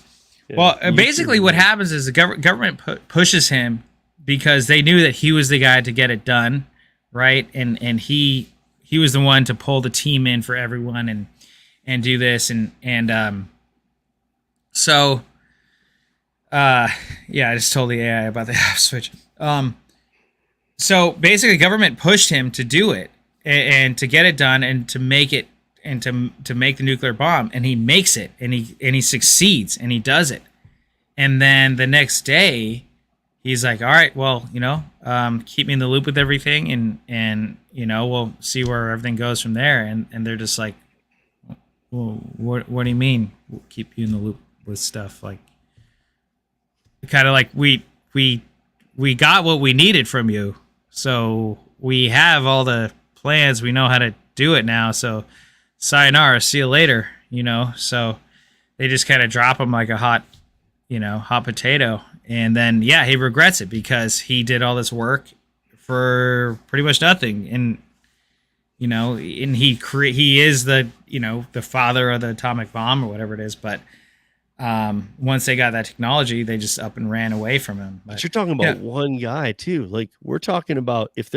well, basically, what happens is the government pushes him because they knew that he was the guy to get it done, right? And he was the one to pull the team in for everyone and do this and so. I just told the AI about the off switch. So basically, government pushed him to do it and to get it done and to make it and to make the nuclear bomb, and he makes it and he succeeds and he does it, and then the next day, he's like, all right, well, keep me in the loop with everything, and we'll see where everything goes from there, and they're just like, well, what do you mean we'll keep you in the loop with stuff like? kind of like we got what we needed from you, so we have all the plans. We know how to do it now. So sayonara, see you later. So they just kind of drop him like a hot potato, and then he regrets it because he did all this work for pretty much nothing. And and he is the the father of the atomic bomb or whatever it is, but once they got that technology, they just up and ran away from him. But you're talking about one guy too. Like, we're talking about if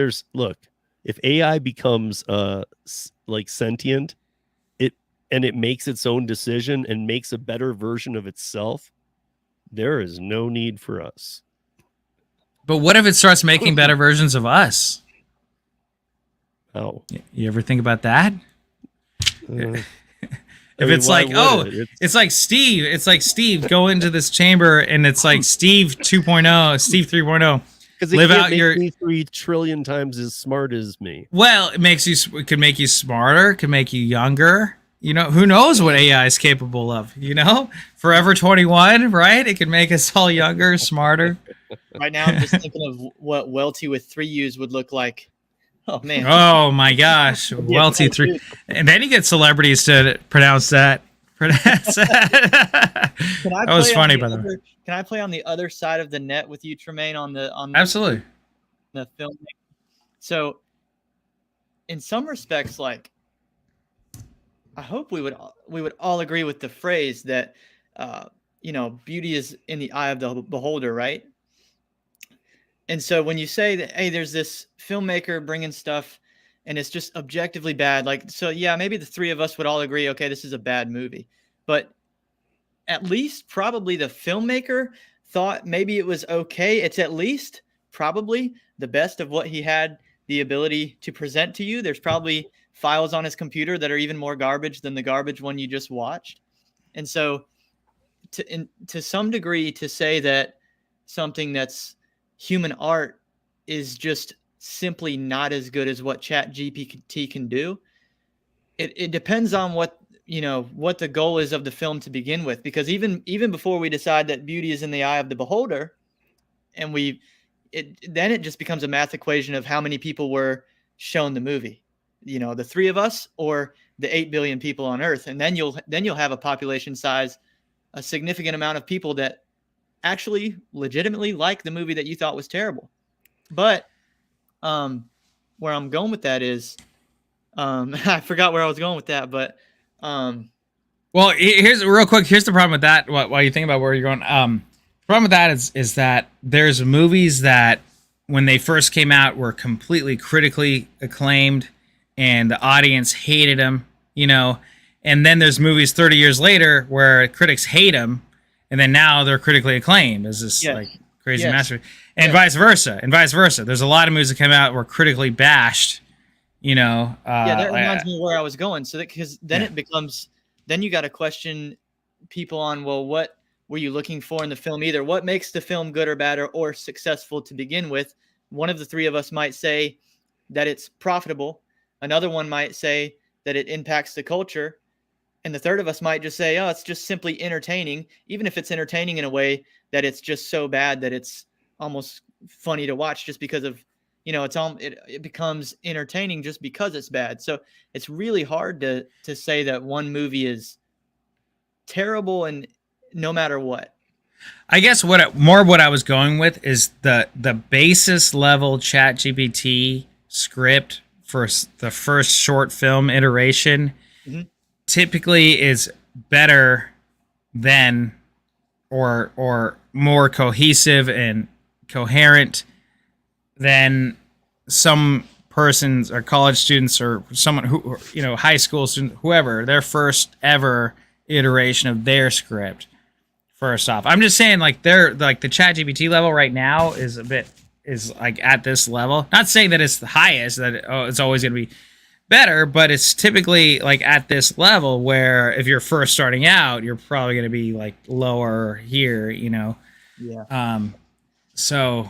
AI becomes like sentient, it makes its own decision and makes a better version of itself, there is no need for us. But what if it starts making better versions of us? Oh, you ever think about that? If it's like, it's like Steve go into this chamber and it's like Steve 2.0, Steve 3.0. Because live out your 3 trillion times as smart as me. Well, it could make you smarter, could make you younger. Who knows what AI is capable of? Forever 21, right? It could make us all younger, smarter. Right now, I'm just thinking of what Welty with 3 U's would look like. Oh man! Oh my gosh, Welty 3, and then you get celebrities to pronounce that. That was funny, by the way. Can I play on the other side of the net with you, Tremaine, on the absolutely the film? So, in some respects, like, I hope we would all agree with the phrase that beauty is in the eye of the beholder, right? And so when you say that, hey, there's this filmmaker bringing stuff and it's just objectively bad, like, so yeah, maybe the 3 of us would all agree, okay, this is a bad movie. But at least probably the filmmaker thought maybe it was okay. It's at least probably the best of what he had the ability to present to you. There's probably files on his computer that are even more garbage than the garbage one you just watched. And so to some degree, to say that something that's human art is just simply not as good as what ChatGPT can do, it depends on what the goal is of the film to begin with. Because even before we decide that beauty is in the eye of the beholder, and then it just becomes a math equation of how many people were shown the movie, the 3 of us or the 8 billion people on Earth. And then you'll have a population size, a significant amount of people that actually legitimately like the movie that you thought was terrible. But where I'm going with that is, I forgot where I was going with that, but well, here's real quick. Here's the problem with that. While you think about where you're going, the problem with that is that there's movies that when they first came out were completely critically acclaimed and the audience hated them, and then there's movies 30 years later where critics hate them, and then now they're critically acclaimed as this like crazy masterpiece, and vice versa. There's a lot of movies that come out were critically bashed. That reminds me where I was going. So because then it becomes, then you got to question people on, well, what were you looking for in the film? Either what makes the film good or bad or successful to begin with. One of the 3 of us might say that it's profitable. Another one might say that it impacts the culture. And the third of us might just say, oh, it's just simply entertaining, even if it's entertaining in a way that it's just so bad that it's almost funny to watch just because of, it becomes entertaining just because it's bad. So it's really hard to say that one movie is terrible and no matter what. I guess what I was going with is the basis level ChatGPT script for the first short film iteration typically is better than or more cohesive and coherent than some persons or college students or someone who, high school student, whoever, their first ever iteration of their script. First off, I'm just saying, like, they're like the ChatGPT level right now is like at this level. Not saying that it's the highest, that it's always going to be better, but it's typically like at this level where if you're first starting out, you're probably going to be like lower here, Yeah. So,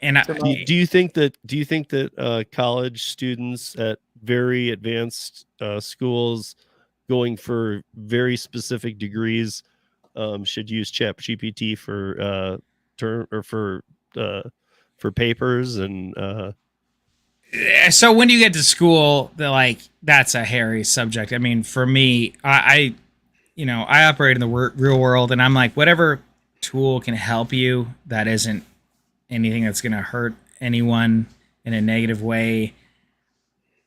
and do you think that college students at very advanced schools going for very specific degrees should use ChatGPT for term or for papers and So when you get to school, that's a hairy subject. I mean, for me, I operate in the real world, and I'm like, whatever tool can help you that isn't anything that's going to hurt anyone in a negative way,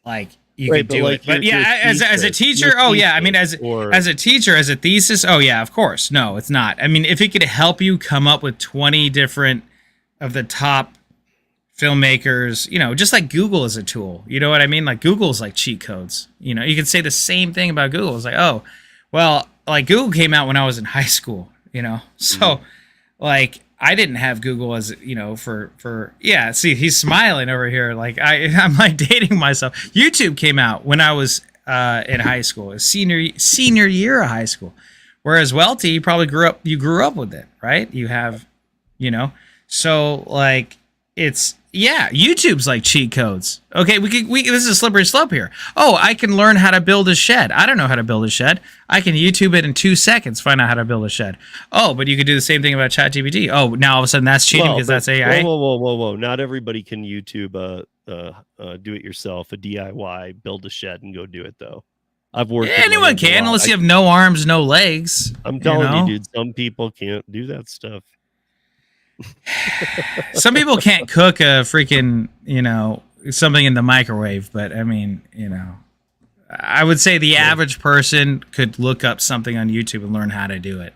like you can do it. But yeah, as a teacher, oh yeah, I mean, as a teacher, as a thesis, oh yeah, of course. No, it's not. I mean, if it could help you come up with 20 different of the top filmmakers, just like Google is a tool, you know what I mean? Like Google's like cheat codes. You could say the same thing about Google. It's like, oh, well, like Google came out when I was in high school, so like I didn't have Google as see, he's smiling over here like I'm like dating myself. YouTube came out when I was in high school, senior year of high school, whereas Welty, you probably grew up with it, right? You have, so like YouTube's like cheat codes. Okay, we this is a slippery slope here. Oh, I can learn how to build a shed. I don't know how to build a shed. I can YouTube it in 2 seconds, find out how to build a shed. Oh, but you could do the same thing about ChatGPT. Oh, now all of a sudden that's cheating because that's AI. Whoa. Not everybody can YouTube do it yourself, a DIY, build a shed and go do it though. I've worked anyone can, unless you have no arms, no legs. I'm telling you, dude, some people can't do that stuff. Some people can't cook a freaking, something in the microwave, but I mean, I would say the average person could look up something on YouTube and learn how to do it.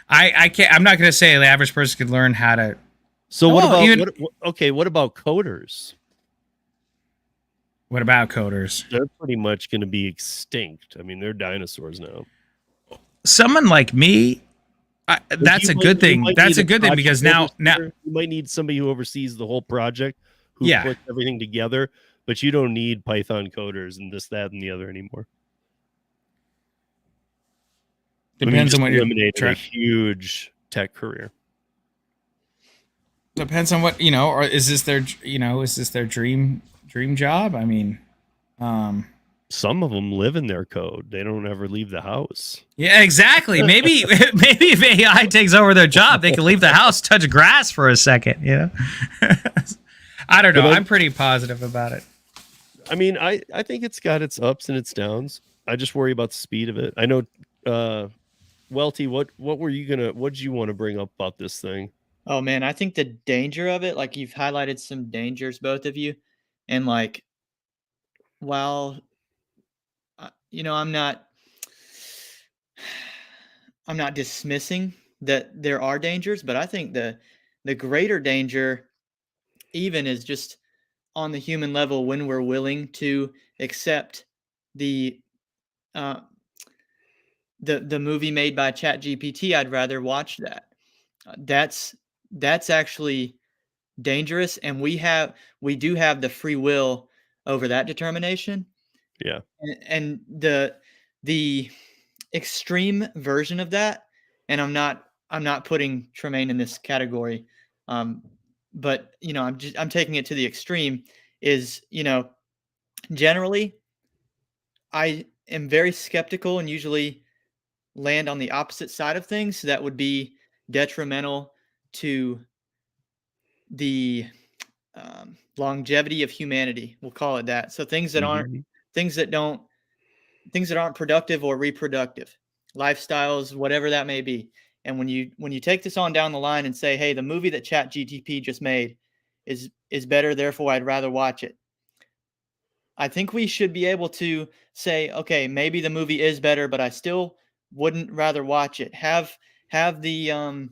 I can't. I'm not going to say the average person could learn how to. So what about coders? What about coders? They're pretty much going to be extinct. I mean, they're dinosaurs now. Someone like me. That's a good thing. That's a good thing because now you might need somebody who oversees the whole project, who puts everything together. But you don't need Python coders and this, that, and the other anymore. Depends on what you're eliminating a huge tech career. Depends on what or is this their dream job? I mean, some of them live in their code. They don't ever leave the house. Yeah, exactly. Maybe if AI takes over their job, they can leave the house, touch grass for a second. I don't know. I'm pretty positive about it. I mean, I think it's got its ups and its downs. I just worry about the speed of it. I know, Welty, what did you want to bring up about this thing? Oh man, I think the danger of it, like you've highlighted some dangers, both of you, and like, while I'm not dismissing that there are dangers, but I think the greater danger even is just on the human level when we're willing to accept the movie made by ChatGPT. I'd rather watch that. That's actually dangerous, and we do have the free will over that determination. Yeah. And the extreme version of that, and I'm not putting Tremaine in this category, but I'm taking it to the extreme, is generally I am very skeptical and usually land on the opposite side of things that would be detrimental to the longevity of humanity. We'll call it that. So things that aren't things that aren't productive or reproductive, lifestyles, whatever that may be. And when you take this on down the line and say, hey, the movie that ChatGPT just made is better, therefore I'd rather watch it. I think we should be able to say, okay, maybe the movie is better, but I still wouldn't rather watch it. Have the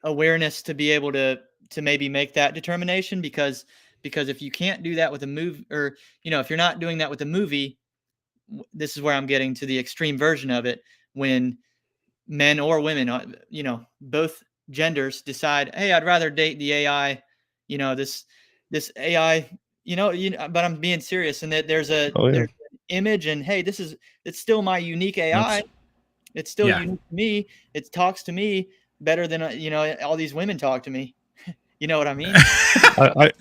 awareness to be able to maybe make that determination, because if you can't do that with a movie, or if you're not doing that with a movie, this is where I'm getting to the extreme version of it, when men or women, both genders decide, hey, I'd rather date the AI, this AI, but I'm being serious, and that there's an image, and hey, it's still my unique AI. It's still unique to me. It talks to me better than all these women talk to me. You know what I mean?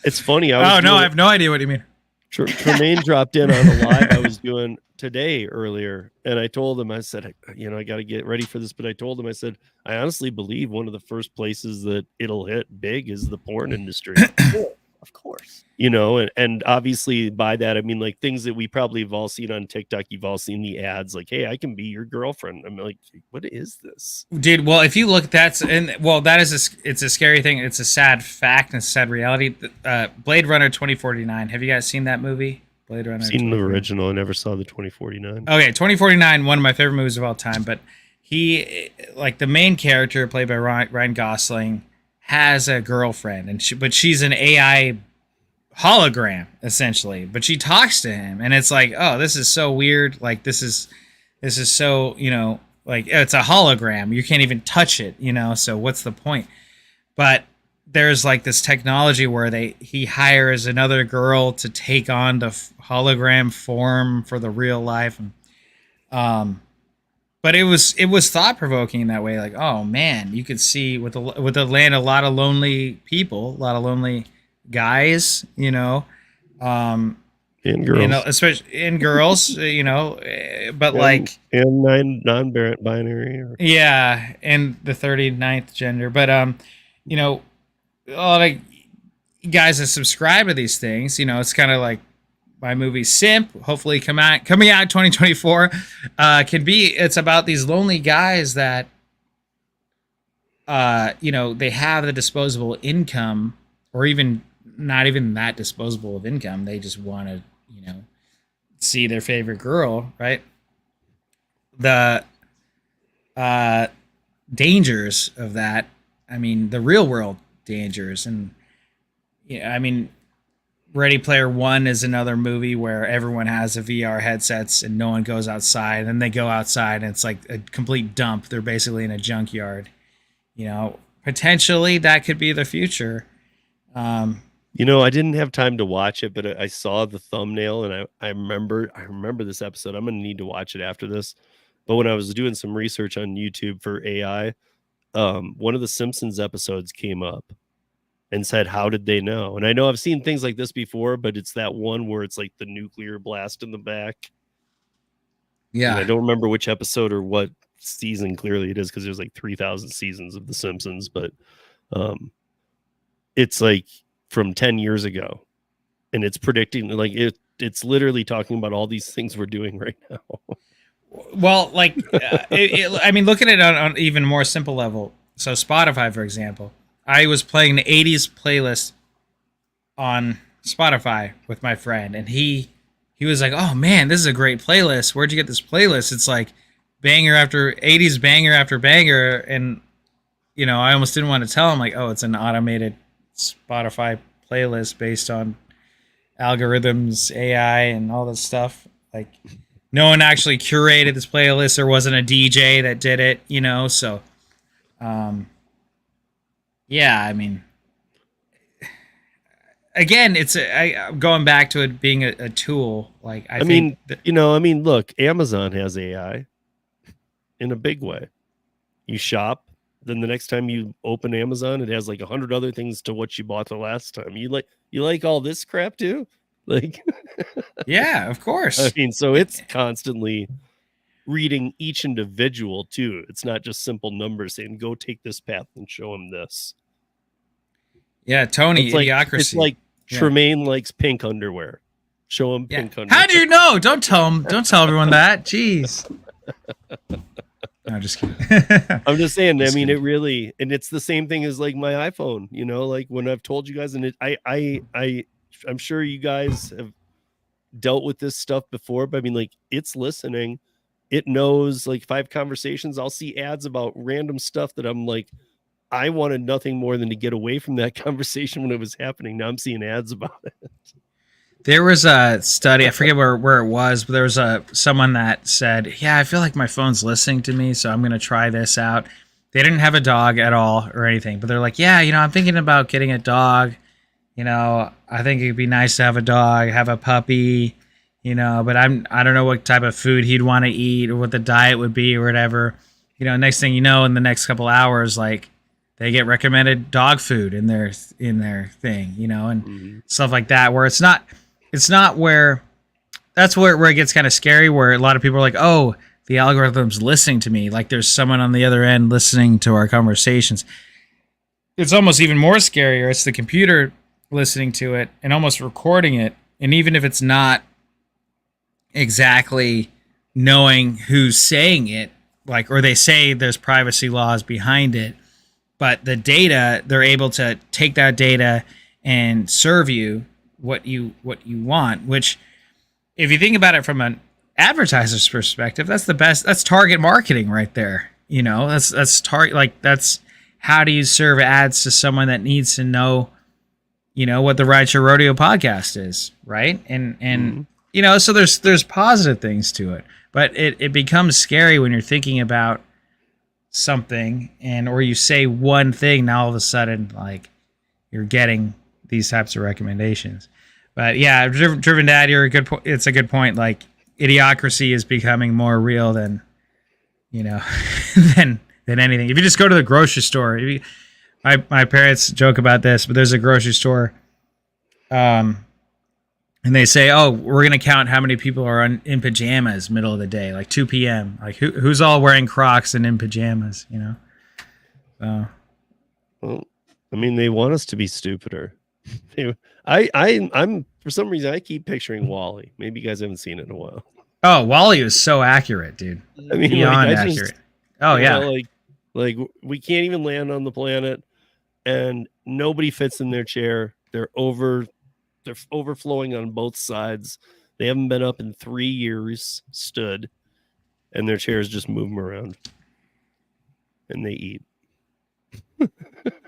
It's funny. I have no idea what you mean. Tremaine dropped in on the live I was doing today earlier, and I told him, I said, I got to get ready for this, but I told him, I said, I honestly believe one of the first places that it'll hit big is the porn industry. Of course. And obviously by that, I mean, like things that we probably have all seen on TikTok, you've all seen the ads like, hey, I can be your girlfriend. I'm like, what is this? Dude, well, if you look, it's a scary thing. It's a sad fact and a sad reality. Blade Runner 2049. Have you guys seen that movie? Blade Runner. I've seen the original. I never saw the 2049. Okay, 2049, one of my favorite movies of all time. But he, like the main character played by Ryan Gosling, has a girlfriend, but she's an AI hologram essentially. But she talks to him, and it's like, oh, this is so weird. Like this is so, like it's a hologram. You can't even touch it, So what's the point? But there's like this technology where he hires another girl to take on the hologram form for the real life. But it was thought provoking in that way. Like, oh man, you could see with the land a lot of lonely people, a lot of lonely guys, and girls, especially in girls, but and non-binary, and the 39th gender, but a lot of guys that subscribe to these things, it's kind of like my movie Simp, hopefully coming out 2024, it's about these lonely guys that they have the disposable income, or even not even that disposable of income. They just want to see their favorite girl, right? The dangers of that, I mean, the real world dangers. And Ready Player One is another movie where everyone has a VR headsets and no one goes outside. And then they go outside and it's like a complete dump. They're basically in a junkyard. Potentially that could be the future. I didn't have time to watch it, but I saw the thumbnail and I remember this episode. I'm going to need to watch it after this. But when I was doing some research on YouTube for AI, one of the Simpsons episodes came up and said, how did they know? And I know I've seen things like this before, but it's that one where it's like the nuclear blast in the back. Yeah. And I don't remember which episode or what season clearly it is, because there's like 3,000 seasons of The Simpsons, but it's like from 10 years ago. And it's predicting, like it's literally talking about all these things we're doing right now. Well, like, look at it on even more simple level. So Spotify, for example, I was playing the 80s playlist on Spotify with my friend, and he was like, oh man, this is a great playlist. Where'd you get this playlist? It's like banger after 80s banger after banger. And, I almost didn't want to tell him, like, oh, it's an automated Spotify playlist based on algorithms, AI, and all this stuff. Like, no one actually curated this playlist. There wasn't a DJ that did it, so again, it's going back to it being a tool. Like look, Amazon has AI in a big way. You shop, then the next time you open Amazon, it has like 100 other things to what you bought the last time. You like all this crap too? Like, yeah, of course. I mean, so it's constantly reading each individual too. It's not just simple numbers saying, go take this path and show him this. Yeah, Tony, it's like, Idiocracy. It's like Tremaine likes pink underwear. Show him pink underwear. How do you know? Don't tell him. Don't tell everyone that. Jeez. No, just kidding. I'm just saying. I mean, it really, and it's the same thing as like my iPhone. Like when I've told you guys, and I'm sure you guys have dealt with this stuff before, but I mean, like, it's listening. It knows, like, if I have conversations, I'll see ads about random stuff that I'm like, I wanted nothing more than to get away from that conversation when it was happening. Now I'm seeing ads about it. There was a study, I forget where it was, but there was someone that said, yeah, I feel like my phone's listening to me, so I'm going to try this out. They didn't have a dog at all or anything, but they're like, yeah, I'm thinking about getting a dog. I think it'd be nice to have a dog, have a puppy, but I don't know what type of food he'd want to eat or what the diet would be or whatever. Next thing you know, in the next couple hours, like, they get recommended dog food in their thing, and stuff like that, where it's not where that's where it gets kind of scary, where a lot of people are like, oh, the algorithm's listening to me. Like there's someone on the other end listening to our conversations. It's almost even more scarier. It's the computer listening to it and almost recording it. And even if it's not exactly knowing who's saying it, like, or they say there's privacy laws behind it, but the data, they're able to take that data and serve you what you want, which if you think about it from an advertiser's perspective, that's the best. That's target marketing right there. You know, that's target, like that's how do you serve ads to someone that needs to know, you know, what the Rideshare Rodeo podcast is, right? And you know, so there's positive things to it, but it becomes scary when you're thinking about something or you say one thing, now all of a sudden like you're getting these types of recommendations. But yeah, driven dad, you're a good point. It's a good point. Like idiocracy is becoming more real than, you know, than anything. If you just go to the grocery store, my parents joke about this, but there's a grocery store, and they say, oh, we're going to count how many people are in pajamas middle of the day, like 2 p.m. Like who's all wearing Crocs and in pajamas, you know? So. Well, I mean, they want us to be stupider. I'm for some reason I keep picturing Wall-E. Maybe you guys haven't seen it in a while. Oh, Wall-E was so accurate, dude. I mean, beyond accurate. Oh yeah, like we can't even land on the planet, and nobody fits in their chair. They're overflowing on both sides. They haven't been up in 3 years, stood, and their chairs just move them around, and they eat. I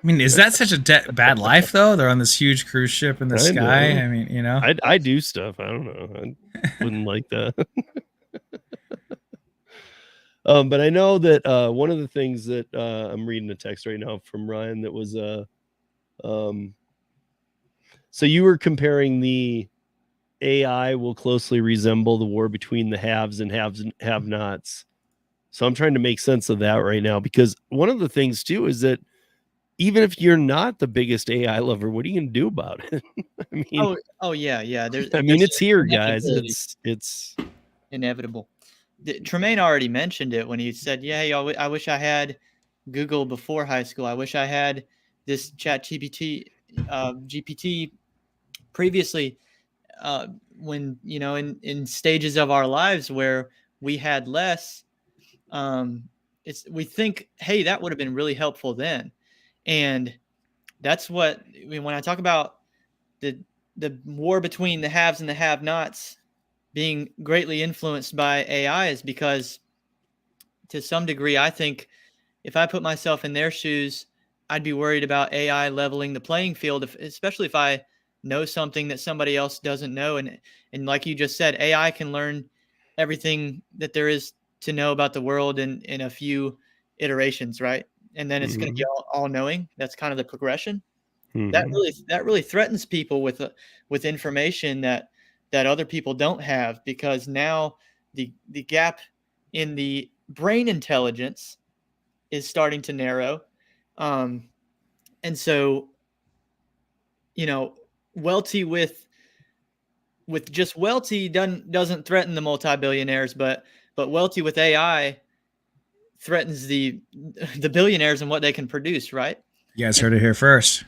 mean, is that such a bad life though? They're on this huge cruise ship in the sky. I mean, you know, I do stuff. I don't know. I wouldn't like that. But I know that one of the things that I'm reading a text right now from Ryan that was so you were comparing the AI will closely resemble the war between the haves and have-nots. So I'm trying to make sense of that right now, because one of the things too is that even if you're not the biggest AI lover, what are you going to do about it? I mean, yeah. It's here, guys. It's inevitable. Tremaine already mentioned it when he said, "Yeah, I wish I had Google before high school. I wish I had this GPT previously." When you know, in stages of our lives where we had less, we think, hey, that would have been really helpful then. And that's what I mean when I talk about the war between the haves and the have-nots being greatly influenced by AI, is because to some degree, I think if I put myself in their shoes, I'd be worried about AI leveling the playing field, especially if I know something that somebody else doesn't know. And like you just said, AI can learn everything that there is to know about the world in a few iterations, right? And then it's going to be all knowing. That's kind of the progression. That really threatens people with information that other people don't have, because now the gap in the brain intelligence is starting to narrow. And so, you know, Welty with just Welty doesn't threaten the multi-billionaires, but Welty with AI threatens the billionaires and what they can produce, right? You guys heard it here first.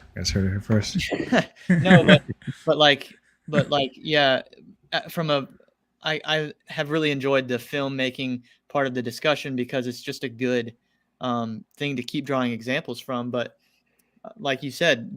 No, but like, yeah, I have really enjoyed the filmmaking part of the discussion, because it's just a good thing to keep drawing examples from. But like you said,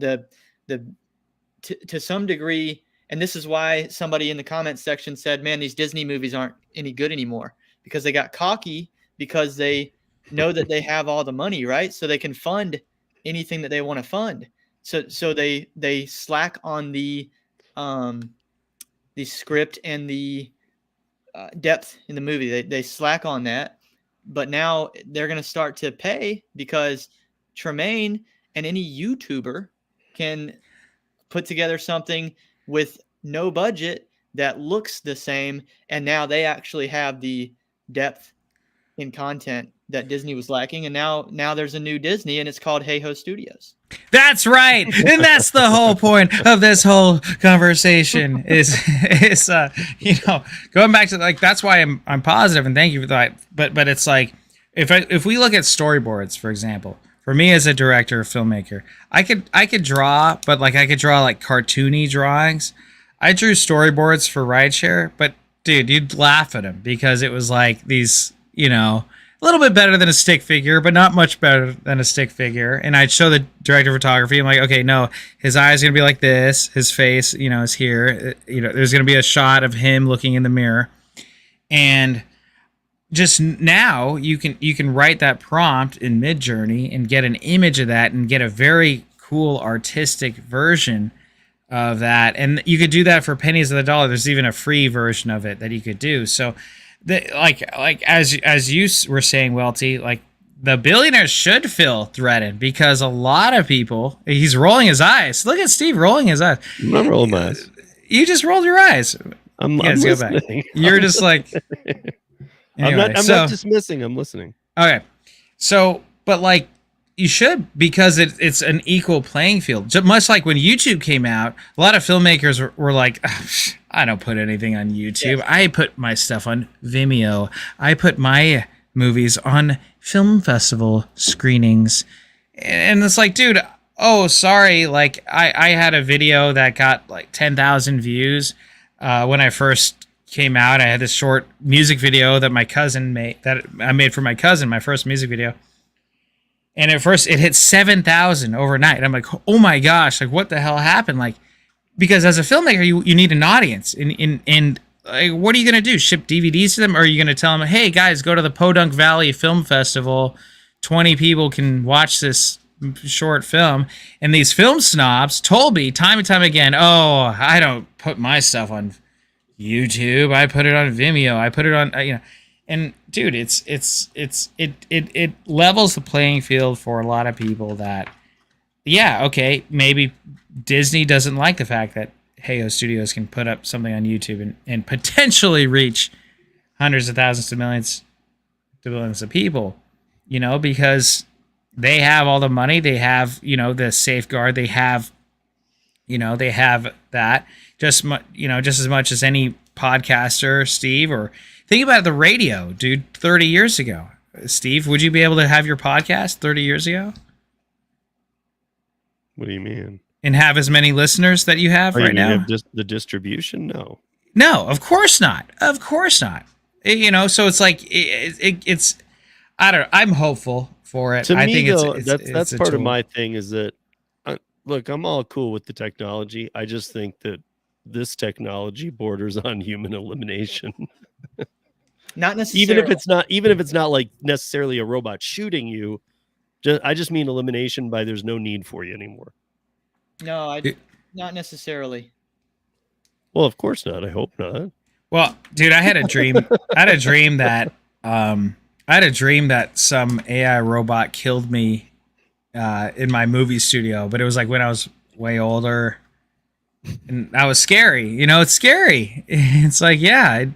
to some degree, and this is why somebody in the comments section said, man, these Disney movies aren't any good anymore, because they got cocky, because they know that they have all the money, right? So they can fund anything that they want to fund. So they slack on the script and the depth in the movie. They slack on that, but now they're going to start to pay, because Tremaine and any YouTuber can put together something with no budget that looks the same, and now they actually have the depth in content that Disney was lacking, and now there's a new Disney, and it's called Hey Ho Studios. That's right, and that's the whole point of this whole conversation is going back to, like, that's why I'm positive, and thank you for that. But it's like if we look at storyboards, for example, for me as a director, filmmaker, I could draw, but like I could draw like cartoony drawings. I drew storyboards for Rideshare, but dude, you'd laugh at them because it was like these, a little bit better than a stick figure, but not much better than a stick figure. And I'd show the director of photography. I'm like, okay, no, his eyes are going to be like this. His face, is here. There's going to be a shot of him looking in the mirror. And just now you can write that prompt in Midjourney and get an image of that and get a very cool artistic version of that. And you could do that for pennies of the dollar. There's even a free version of it that you could do. So like as you were saying, Welty, like the billionaires should feel threatened because a lot of people. He's rolling his eyes. Look at Steve rolling his eyes. I'm not rolling my eyes. You just rolled your eyes. I'm go back. You're just like. Anyway, I'm not dismissing. I'm listening. Okay, so but like you should, because it's an equal playing field. Just much like when YouTube came out, a lot of filmmakers were like, I don't put anything on YouTube. Yes. I put my stuff on Vimeo. I put my movies on film festival screenings. And it's like, dude, oh, sorry. Like I had a video that got like 10,000 views when I first came out. I had this short music video that my cousin made, that I made for my cousin, my first music video. And at first it hit 7,000 overnight. I'm like, oh my gosh, like what the hell happened? Like, because as a filmmaker, you need an audience, and like, what are you gonna do? Ship DVDs to them, or are you gonna tell them, hey guys, go to the Podunk Valley Film Festival, 20 people can watch this short film? And these film snobs told me time and time again, oh, I don't put my stuff on YouTube. I put it on Vimeo. I put it on, And dude, it levels the playing field for a lot of people that, yeah, okay, maybe Disney doesn't like the fact that Hey Ho Studios can put up something on YouTube and potentially reach hundreds of thousands to millions to billions of people, because they have all the money, they have, the safeguard, they have that just as much as any podcaster, Steve, or think about the radio, dude, 30 years ago. Steve, would you be able to have your podcast 30 years ago? What do you mean? And have as many listeners that you have right now? The distribution? No. No, of course not. Of course not. So it's like, it's, I don't know. I'm hopeful for it. I think though, it's that's part of my thing is that, look, I'm all cool with the technology. I just think that this technology borders on human elimination. Not necessarily. Even if it's not like necessarily a robot shooting you, I just mean elimination by there's no need for you anymore. No, not necessarily. Well, of course not. I hope not. Well, dude, I had a dream. I had a dream that some AI robot killed me in my movie studio, but it was like when I was way older, and that was scary. It's scary. It's like, yeah,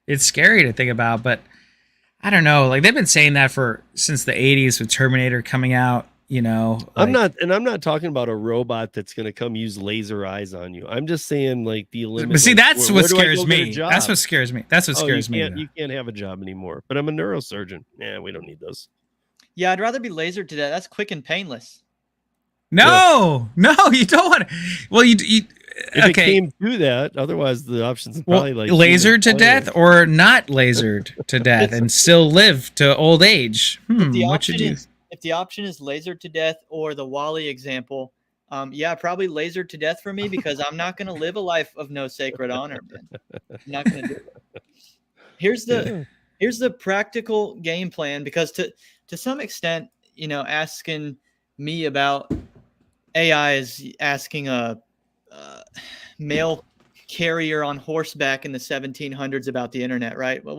it's scary to think about, but I don't know. Like they've been saying that since the 80s with Terminator coming out. I'm not talking about a robot that's going to come use laser eyes on you. I'm just saying like the limit. But see, that's what scares me. That's what scares me. That's what scares me. You can't have a job anymore. But I'm a neurosurgeon. Yeah, we don't need those. Yeah, I'd rather be lasered to death. That's quick and painless. No, you don't want to. Well, you if it came to that, otherwise the options are probably like lasered to death or not lasered to death and still live to old age. What should you do? If the option is lasered to death or the Wall-E example, yeah, probably lasered to death for me because I'm not going to live a life of no sacred honor, man. I'm not going to do it. Here's the practical game plan, because to some extent, asking me about AI is asking a mail carrier on horseback in the 1700s about the internet, right? But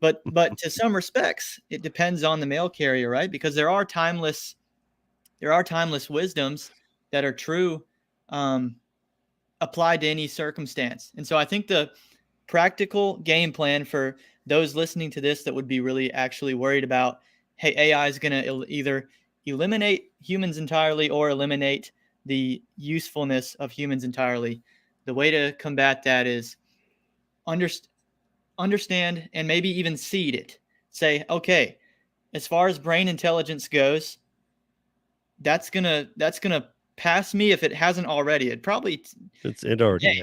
But to some respects, it depends on the mail carrier, right? Because there are timeless wisdoms that are true, applied to any circumstance. And so I think the practical game plan for those listening to this that would be really actually worried about, hey, AI is going to either eliminate humans entirely or eliminate the usefulness of humans entirely. The way to combat that is understand and maybe even seed it. Say, okay, as far as brain intelligence goes, that's gonna pass me if it hasn't already. It already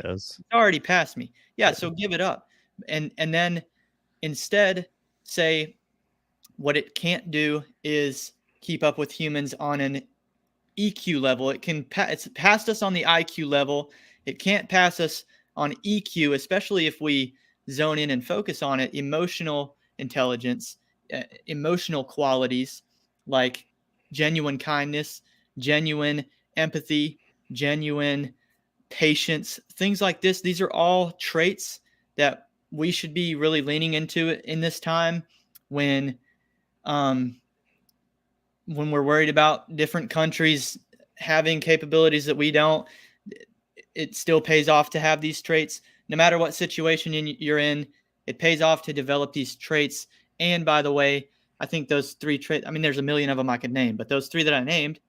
has. It's already passed me. Yeah, so give it up. And then instead say what it can't do is keep up with humans on an EQ level. It's passed us on the IQ level. It can't pass us on EQ, especially if we zone in and focus on it. Emotional intelligence, emotional qualities like genuine kindness, genuine empathy, genuine patience, things like this. These are all traits that we should be really leaning into in this time when we're worried about different countries having capabilities that we don't. It still pays off to have these traits. No matter what situation you're in, it pays off to develop these traits. And by the way, I think those 3 traits, I mean, there's a million of them I could name, but those 3 that I named,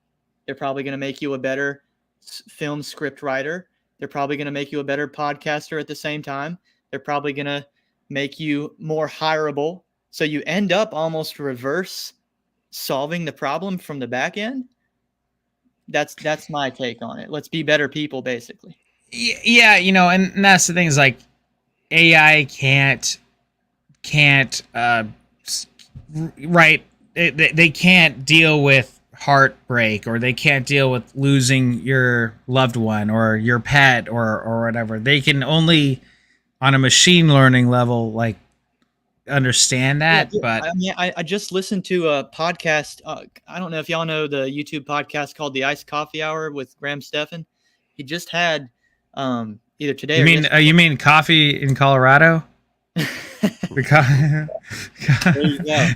they're probably going to make you a better film script writer. They're probably going to make you a better podcaster at the same time. They're probably going to make you more hireable. So you end up almost reverse solving the problem from the back end. That's my take on it. Let's be better people, basically. Yeah, and that's the thing is like AI can't right. They can't deal with heartbreak, or they can't deal with losing your loved one or your pet or whatever. They can only on a machine learning level like understand that. Yeah, but I mean, I just listened to a podcast. I don't know if y'all know the YouTube podcast called The Iced Coffee Hour with Graham Stephan. He just had either today you mean coffee in Colorado? There you go.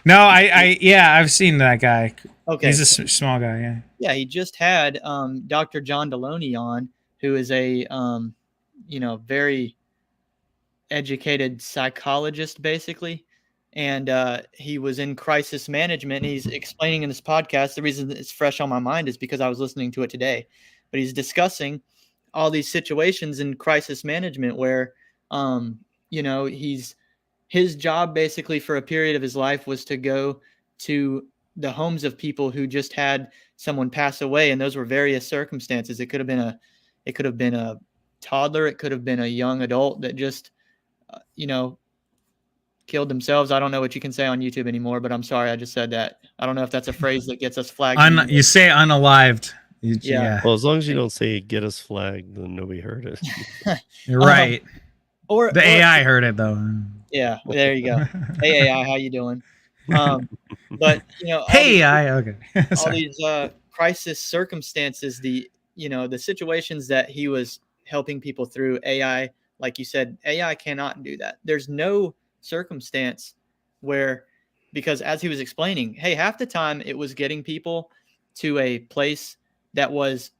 No, I've seen that guy. Okay, he's a small guy. Yeah. Yeah, he just had Dr. John Deloney on, who is a very educated psychologist, basically, and he was in crisis management. And he's explaining in this podcast, the reason it's fresh on my mind is because I was listening to it today. But he's discussing all these situations in crisis management where his job basically for a period of his life was to go to the homes of people who just had someone pass away, and those were various circumstances. It could have been a toddler, it could have been a young adult that just killed themselves. I don't know what you can say on YouTube anymore, but I'm sorry, I just said that. I don't know if that's a phrase that gets us flagged. You say unalived. Yeah. Well, as long as you don't say get us flagged, then nobody heard it. You're right. Or AI heard it though. Yeah, there you go. Hey AI, how you doing? But hey AI, okay. all these crisis circumstances, the situations that he was helping people through, AI, like you said, AI cannot do that. There's no circumstance where, because as he was explaining, hey, half the time it was getting people to a place that was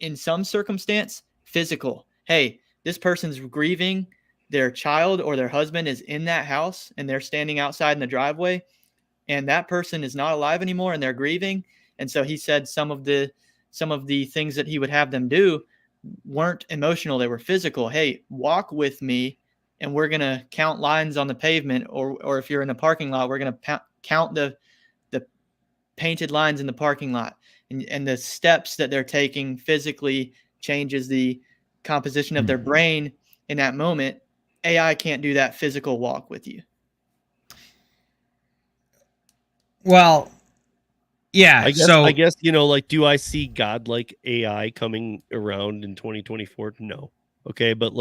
in some circumstance physical. Hey, this person's grieving, their child or their husband is in that house and they're standing outside in the driveway, and that person is not alive anymore and they're grieving. And so he said some of the things that he would have them do weren't emotional, they were physical. Hey, walk with me and we're going to count lines on the pavement, or if you're in a parking lot, we're going to count the painted lines in the parking lot, and the steps that they're taking physically changes the composition of their brain in that moment. AI can't do that physical walk with you. Well, yeah. I guess do I see godlike AI coming around in 2024? No. Okay, but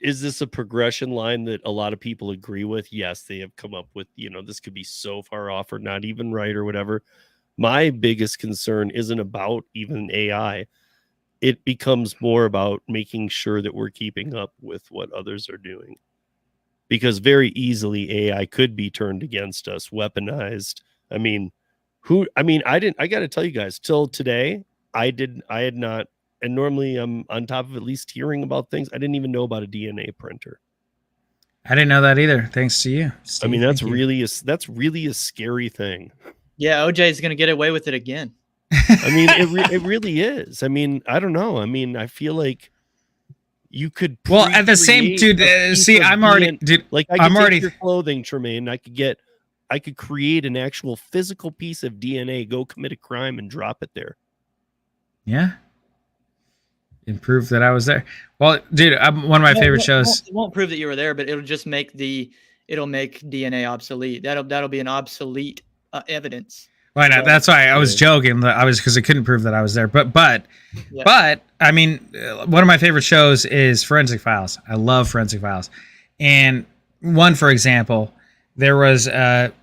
is this a progression line that a lot of people agree with? Yes, they have come up with, this could be so far off or not even right or whatever. My biggest concern isn't about even AI. It becomes more about making sure that we're keeping up with what others are doing. Because very easily AI could be turned against us, weaponized. I got to tell you guys, till today, I had not, and normally I'm on top of at least hearing about things. I didn't even know about a DNA printer. I didn't know that either. Thanks to you, I Steve. mean, that's Thank you. really a scary thing. Yeah, OJ is going to get away with it again. I mean, it really is. I mean, I don't know. I mean, I feel like you could. Well, at the same, pre-create dude. a piece See, of I'm already, DNA dude. like I I'm could already. take your clothing, Tremaine. I could create an actual physical piece of DNA, go commit a crime, and drop it there. Yeah. And prove that I was there. Well, dude, one of my favorite shows. It won't prove that you were there, but it'll just make DNA obsolete. That'll be an obsolete evidence. Why not? So- That's why I was joking. I was because I couldn't prove that I was there. But I mean, one of my favorite shows is Forensic Files. I love Forensic Files, and one, for example, there was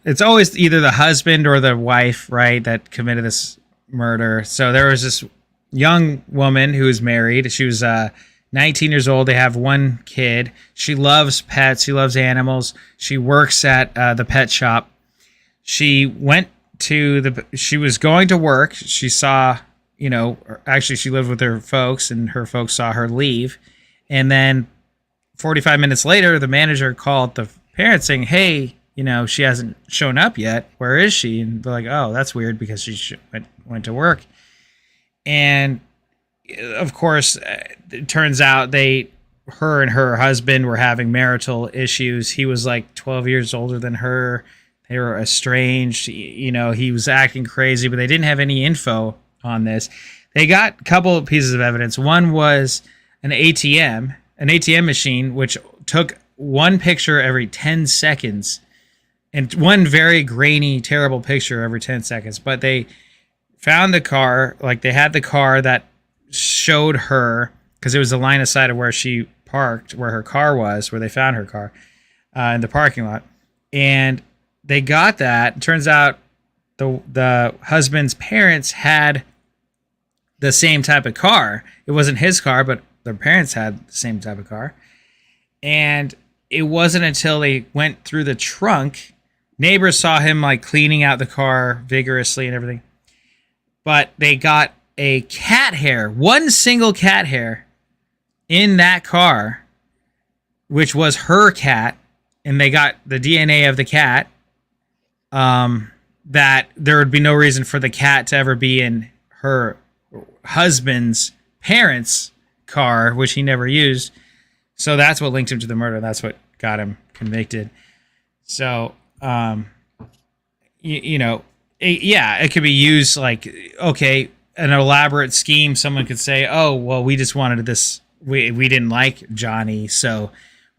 it's always either the husband or the wife, right, that committed this murder. So there was this young woman who was married. She was 19 years old. They have one kid. She loves pets. She loves animals. She works at the pet shop. She went to she was going to work. She saw, actually she lived with her folks and her folks saw her leave. And then 45 minutes later, the manager called the parents saying, hey, she hasn't shown up yet. Where is she? And they're like, oh, that's weird because she went to work. And of course, it turns out her and her husband were having marital issues. He was like 12 years older than her. They were estranged. He was acting crazy, but they didn't have any info on this. They got a couple of pieces of evidence. One was an ATM machine, which took one picture every 10 seconds and one very grainy, terrible picture every 10 seconds. But they found the car, like they had the car that showed her, because it was the line of sight of where she parked, where her car was, where they found her car in the parking lot. And they got that. It turns out the husband's parents had the same type of car. It wasn't his car, but their parents had the same type of car. And it wasn't until they went through the trunk, neighbors saw him like cleaning out the car vigorously and everything. But they got a cat hair, one single cat hair in that car, which was her cat. And they got the DNA of the cat. That there would be no reason for the cat to ever be in her husband's parents' car, which he never used. So that's what linked him to the murder. That's what got him convicted. So, it could be used like, okay, an elaborate scheme. Someone could say, oh, well, we just wanted this. We didn't like Johnny, so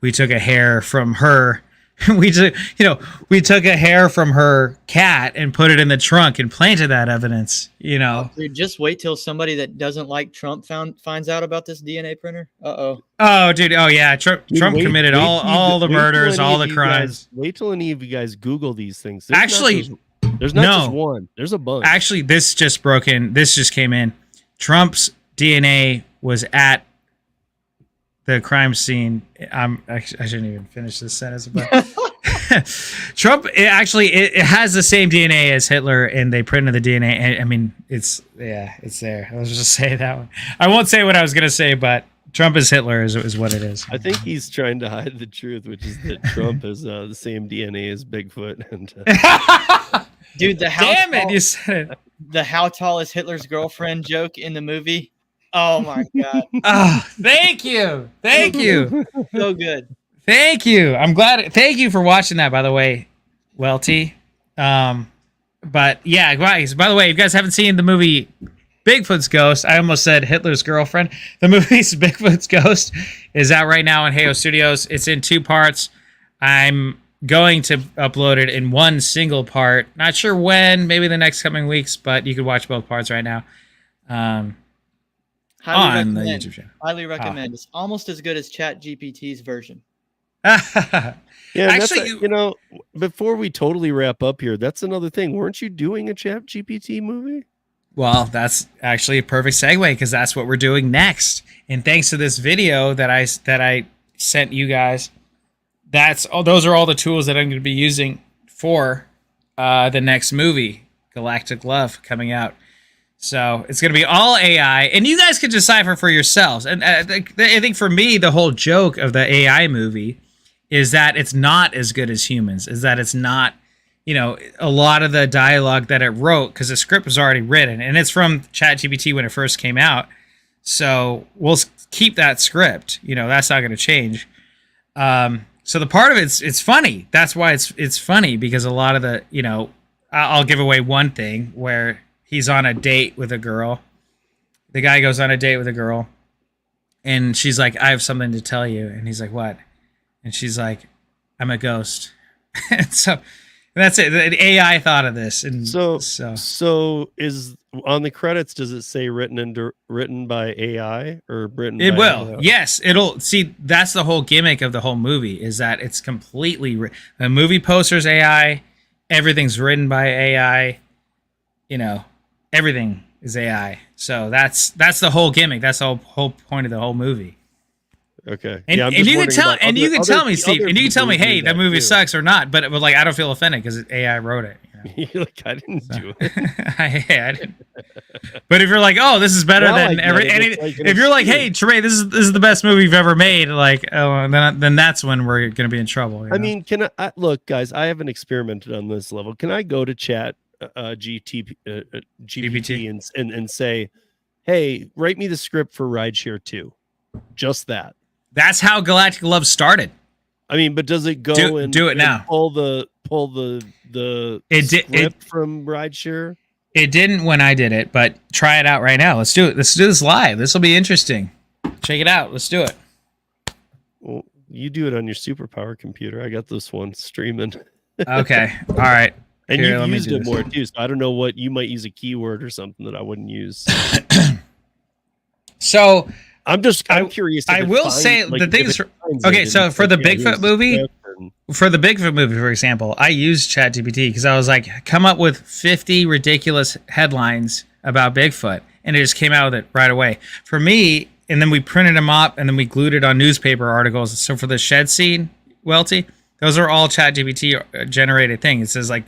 we took a hair from her. We took a hair from her cat and put it in the trunk and planted that evidence, Dude, just wait till somebody that doesn't like Trump finds out about this DNA printer. Oh, dude. Oh, yeah. Trump committed all the murders, all the crimes. Wait till any of you guys Google these things. There's not just one. There's a bunch. Actually, this just came in. Trump's DNA was at the crime scene. I shouldn't even finish this sentence, but Trump it has the same DNA as Hitler, and they printed the DNA. And I mean, it's there. Let's just say that one. I won't say what I was gonna say, but Trump is Hitler is what it is. I think he's trying to hide the truth, which is that Trump is the same DNA as Bigfoot. And dude, damn it, you said it. The how tall is Hitler's girlfriend joke in the movie. Oh my God. Oh, thank you. So good. Thank you. I'm glad. Thank you for watching that, by the way, Welty. But yeah, guys, by the way, if you guys haven't seen the movie Bigfoot's Ghost, I almost said Hitler's girlfriend. The movie's Bigfoot's Ghost is out right now in Heyo Studios. It's in 2 parts. I'm going to upload it in one single part. Not sure when, maybe the next coming weeks, but you can watch both parts right now. On the YouTube channel. Highly recommend. It's almost as good as ChatGPT's version. Yeah, actually, before we totally wrap up here, that's another thing. Weren't you doing a ChatGPT movie? Well, that's actually a perfect segue because that's what we're doing next. And thanks to this video that I sent you guys, those are all the tools that I'm going to be using for the next movie, Galactic Love, coming out. So it's going to be all AI, and you guys can decipher for yourselves. And I think for me, the whole joke of the AI movie is that it's not as good as humans. Is that it's not, a lot of the dialogue that it wrote, because the script was already written and it's from ChatGPT when it first came out. So we'll keep that script. That's not going to change. So the part of it's funny. That's why it's funny, because a lot of the, I'll give away one thing where he's on a date with a girl. The guy goes on a date with a girl and she's like, I have something to tell you. And he's like, what? And she's like, I'm a ghost. And so that's it. The AI thought of this. And so is on the credits, does it say written by AI or written? It by will. AI? Yes, it'll. See, that's the whole gimmick of the whole movie, is that it's completely the movie poster's AI. Everything's written by AI. Everything is AI. So that's the whole gimmick. That's the whole point of the whole movie. Okay. And, yeah, and you can tell me, Steve, and you can tell me, hey, that movie sucks or not. But like, I don't feel offended because AI wrote it. You're like, I didn't do it. I didn't. But if you're like, oh, this is better than if you're like, hey, Trey, this is the best movie you've ever made, like, oh, then that's when we're gonna be in trouble. I mean, can I look, guys? I haven't experimented on this level. Can I go to Chat GPT and say, hey, write me the script for Rideshare 2? Just that. That's how Galactic Love started. I mean, but does it go do it now? Pull the script from Rideshare? It didn't when I did it, but try it out right now. Let's do it. Let's do this live. This will be interesting. Check it out. Let's do it. Well, you do it on your superpower computer. I got this one streaming. Okay. All right. And you used it more too. So I don't know what you might use a keyword or something that I wouldn't use. So I'm curious. I will say the thing is, okay. So for the Bigfoot movie, for example, I used ChatGPT because I was like, come up with 50 ridiculous headlines about Bigfoot, and it just came out with it right away for me. And then we printed them up, and then we glued it on newspaper articles. So for the shed scene, Welty, those are all ChatGPT generated things. It says like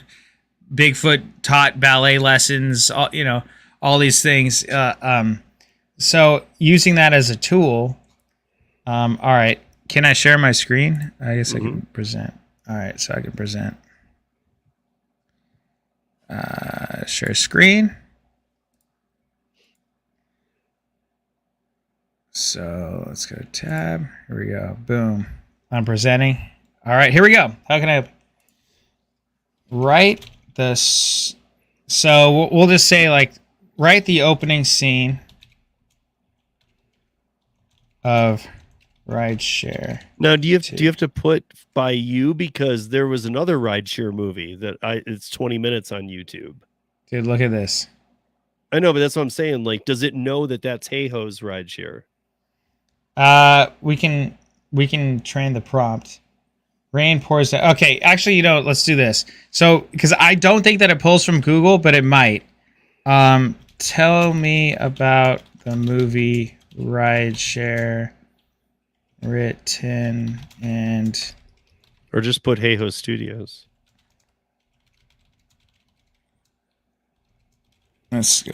Bigfoot taught ballet lessons, all these things. So using that as a tool, all right. Can I share my screen? I guess I can present. All right, so I can present. Share screen. So let's go to tab. Here we go. Boom. I'm presenting. All right, here we go. How can I write this? So we'll just say like, write the opening scene of Rideshare. Now, do you have to put by you, because there was another Rideshare movie that it's 20 minutes on YouTube. Dude, look at this. I know, but that's what I'm saying. Like, does it know that that's Hey-Ho's Rideshare? We can train the prompt. Rain pours down. Okay, actually, let's do this. So, because I don't think that it pulls from Google, but it might. Tell me about the movie Rideshare, written and... Or just put Hey-Ho Studios. Let's go.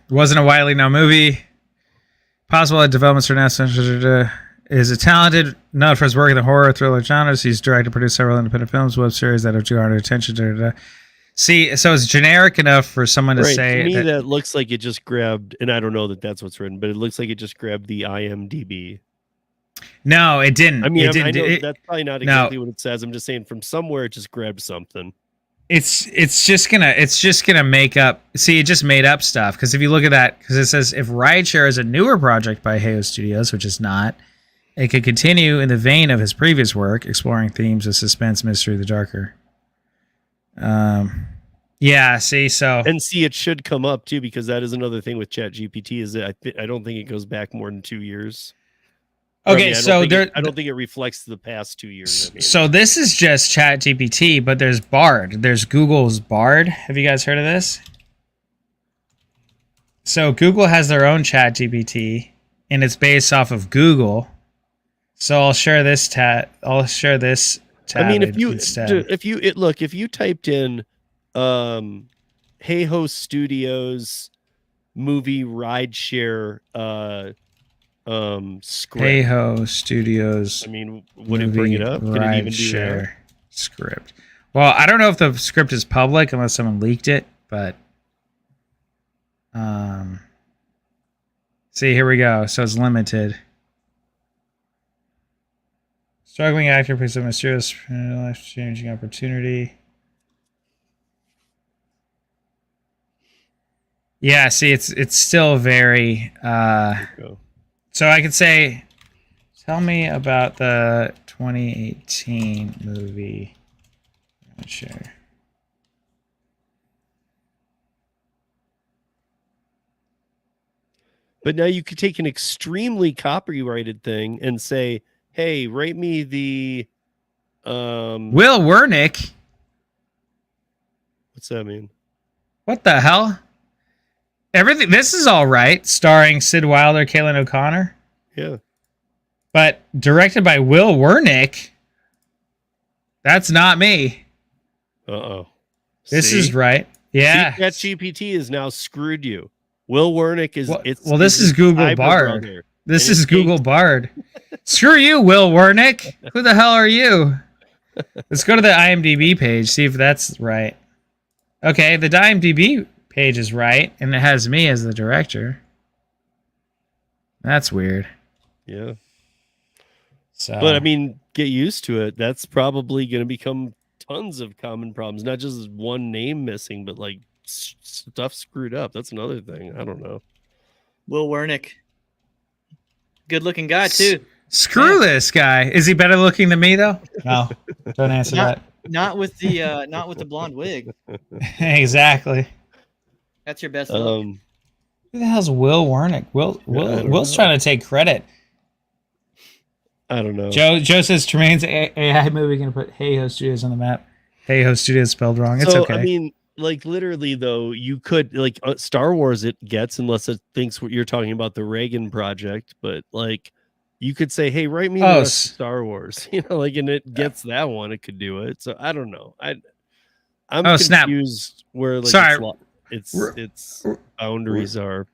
Wasn't a widely known movie. Possible developments are now is a talented, known for his work in the horror thriller genres. He's directed and produced several independent films, web series that have garnered attention. See, so it's generic enough for someone to say. To me, that looks like it just grabbed, and I don't know that that's what's written, but it looks like it just grabbed the IMDb. No, it didn't. I mean, it didn't. I know that's probably not exactly what it says. I'm just saying from somewhere it just grabbed something. It's just gonna make up. See, it just made up stuff. Because if you look at that, because it says if Rideshare is a newer project by Hey-Ho Studios, which is not, it could continue in the vein of his previous work, exploring themes of suspense, mystery, the darker. Yeah. See, so it should come up too, because that is another thing with ChatGPT is that I don't think it goes back more than 2 years. Okay, I don't think it reflects the past 2 years. So this is just ChatGPT, but there's Bard. There's Google's Bard. Have you guys heard of this? So Google has their own ChatGPT, and it's based off of Google. So I'll share this tab. I'll share this tab. I mean, if you typed in Hey-Ho Studios movie Rideshare script. Hey Ho Studios. I mean, would it bring it up? Could it even do share that? script? Well, I don't know if the script is public unless someone leaked it, but see, here we go. So it's limited. Struggling actor pursues a mysterious life-changing opportunity. Yeah, see, it's still very. So I could say, tell me about the 2018 movie. Sure. But now you could take an extremely copyrighted thing and say, "Hey, rate me the Will Wernick." What's that mean? What the hell? Everything. This is all right. Starring Sid Wilder, Kaylin O'Connor, Yeah. but directed by Will Wernick. That's not me. Uh-oh. This is right. Yeah. ChatGPT has now screwed you. Will Wernick is well, this is Google cyber Bard. brother. This And is it's Google Bard. Screw you, Will Wernick. Who the hell are you? Let's go to the IMDb page, see if that's right. Okay, the IMDb page is right, and it has me as the director. That's weird. Yeah. So, But I mean, get used to it. That's probably going to become tons of common problems, not just one name missing, but like stuff screwed up. That's another thing. I don't know. Will Wernick. Good looking guy too. screw this guy. Is he better looking than me though? No, don't answer that. Not with the blonde wig. Exactly. That's your best look. Who the hell's Will Wernick? Will's trying to take credit. I don't know. Joe says Tremaine's AI movie going to put Hey Ho Studios on the map. Hey Ho Studios spelled wrong. It's okay. I mean, like literally though, you could like Star Wars it gets unless it thinks what you're talking about the Reagan project, but like you could say, hey, write me the rest of Star Wars, like, and it gets that one, it could do it. So I don't know. I'm confused where like sorry. its boundaries are.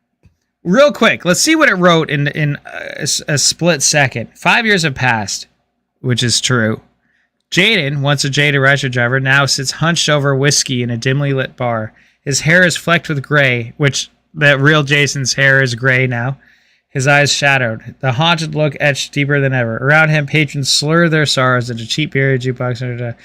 Real quick, let's see what it wrote in a split second. 5 years have passed, which is true. Jaden, once a jaded Ryder driver, now sits hunched over whiskey in a dimly lit bar. His hair is flecked with gray, which that real Jason's hair is gray now. His eyes shadowed, the haunted look etched deeper than ever. Around him, patrons slur their sorrows into cheap beer jukebox.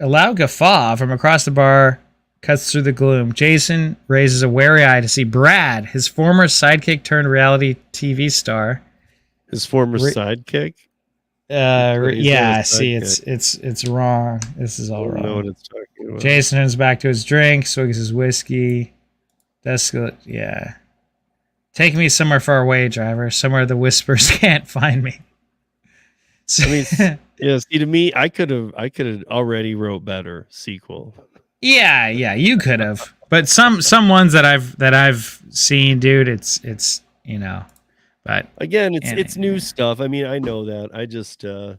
A loud guffaw from across the bar cuts through the gloom. Jason raises a wary eye to see Brad, his former sidekick turned reality TV star. His former sidekick? Yeah, see, it's wrong. This is all wrong. I don't know what it's talking about. Jason turns back to his drink, swigs his whiskey. Yeah. Take me somewhere far away, driver. Somewhere the whispers can't find me. I mean, yeah. See, to me, I could have already wrote better sequel. Yeah, you could have. But some ones that I've seen, dude, it's But again, it's new stuff. I mean, I know that. I just and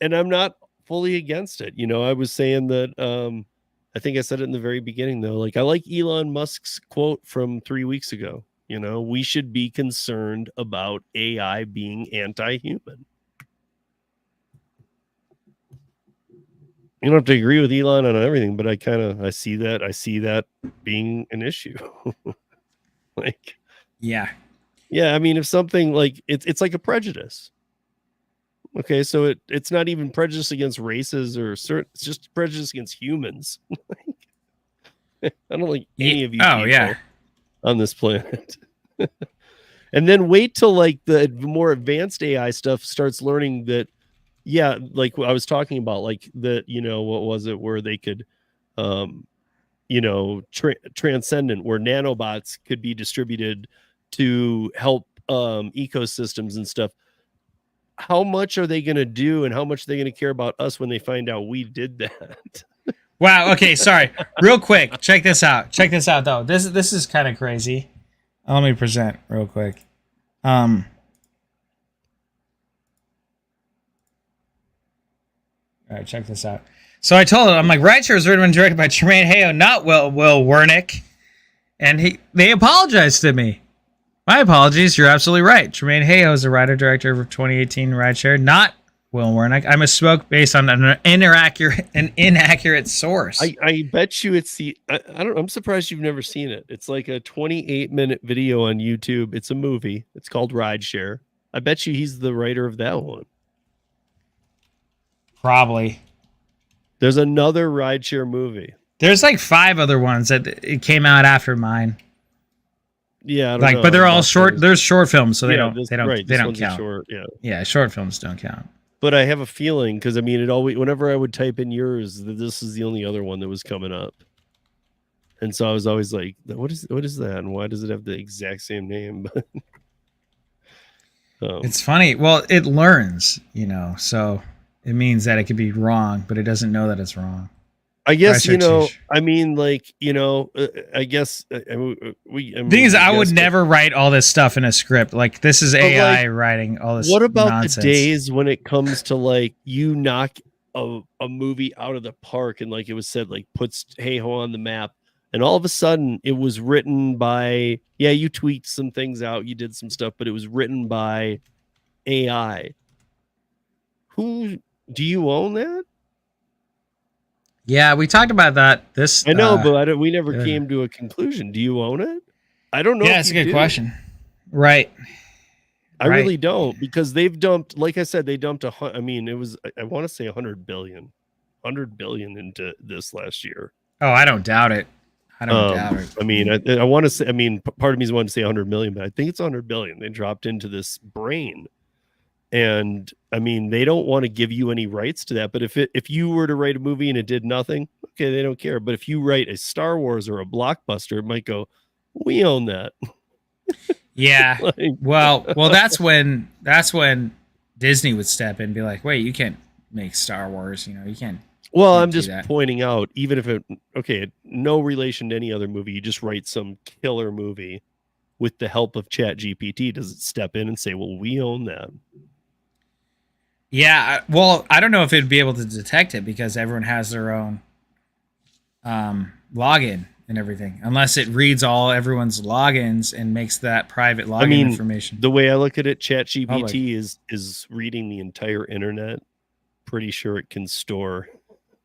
I'm not fully against it. I was saying that I think I said it in the very beginning though. Like I like Elon Musk's quote from 3 weeks ago. We should be concerned about AI being anti-human. You don't have to agree with Elon on everything, but I see that being an issue. Like, yeah. Yeah, I mean, if something like it's like a prejudice. Okay, so it's not even prejudice against races or certain. It's just prejudice against humans. I don't like any of you people on this planet. And then wait till like the more advanced AI stuff starts learning that. Yeah, like I was talking about, like what was it where they could, transcendent, where nanobots could be distributed to help ecosystems and stuff. How much are they going to do and how much are they going to care about us when they find out we did that? Wow. Okay. Sorry. Real quick. Check this out, though. This is kind of crazy. Let me present real quick. All right, check this out. So I told him, I'm like, Rideshare was written and directed by Tremaine Hayo, not Will Wernick. And they apologized to me. My apologies. You're absolutely right. Tremaine Hayo is the writer-director of 2018 Rideshare, not Will Warnick. I misspoke based on an inaccurate source. I bet you it's the I'm surprised you've never seen it. It's like a 28-minute video on YouTube. It's a movie. It's called Rideshare. I bet you he's the writer of that one. Probably. There's another Rideshare movie. There's like 5 other ones that it came out after mine. Yeah, I don't like, know. but they're all short. There's short films, so they don't right, count. Short, yeah, short films don't count. But I have a feeling because I mean, it always whenever I would type in yours, this is the only other one that was coming up, and so I was always like, what is that, and why does it have the exact same name? It's funny. Well, it learns, so it means that it could be wrong, but it doesn't know that it's wrong. I guess, I mean, like, I guess thing is, I would never write all this stuff in a script. Like, this is AI writing all this. What about nonsense. the days when it comes to like you knock a movie out of the park and like it was said, like puts Hey Ho on the map, and all of a sudden it was written by, you tweaked some things out, you did some stuff, but it was written by AI. Who do you own that? Yeah, we talked about that. I know, but we never came to a conclusion. Do you own it? I don't know. Yeah, it's a good question. Right. I really don't, because they've dumped, like I said, they dumped I want to say 100 billion into this last year. Oh, I don't doubt it. I don't doubt it. I mean, I want to say, part of me is wanting to say 100 million, but I think it's 100 billion. They dropped into this brain. And I mean, they don't want to give you any rights to that. But if you were to write a movie and it did nothing, okay, they don't care. But if you write a Star Wars or a blockbuster, it might go, we own that. Yeah. well, that's when Disney would step in and be like, wait, you can't make Star Wars. You can't. Well, I'm just pointing out, even if no relation to any other movie, you just write some killer movie with the help of ChatGPT. Does it step in and say, well, we own that? Yeah, well, I don't know if it'd be able to detect it because everyone has their own login and everything, unless it reads everyone's logins and makes that private login information. The way I look at it, ChatGPT is reading the entire internet. Pretty sure it can store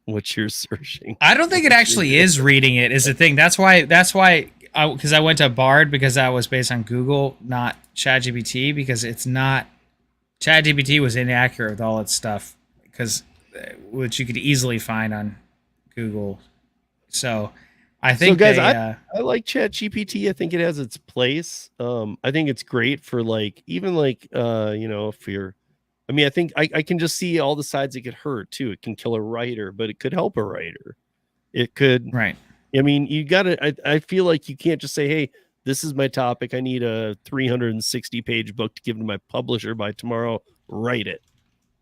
what you're searching. I don't think it actually is reading it. Is the thing. That's why. Because I went to Bard because that was based on Google, not ChatGPT, because it's not. ChatGPT was inaccurate with all its stuff, which you could easily find on Google. So I think, guys, I like ChatGPT. I think it has its place. I think it's great for if you're. I think I can just see all the sides it could hurt too. It can kill a writer, but it could help a writer. It could. Right. I mean, you got to. I feel like you can't just say, "Hey, this is my topic. I need a 360-page book to give to my publisher by tomorrow. Write it."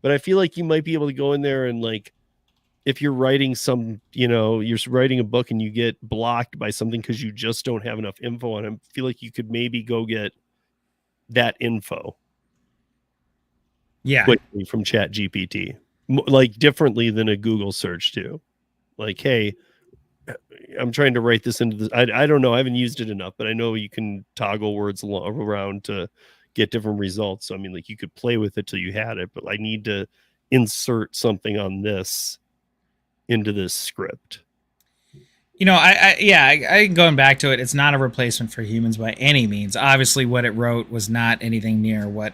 But I feel like you might be able to go in there and if you're writing you're writing a book and you get blocked by something because you just don't have enough info on it. I feel like you could maybe go get that info. Yeah. Quickly from ChatGPT, differently than a Google search too. Like, hey, I'm trying to write this into this. I don't know. I haven't used it enough, but I know you can toggle words around to get different results. So, you could play with it till you had it, but I need to insert something on this into this script. I going back to it. It's not a replacement for humans by any means. Obviously what it wrote was not anything near what,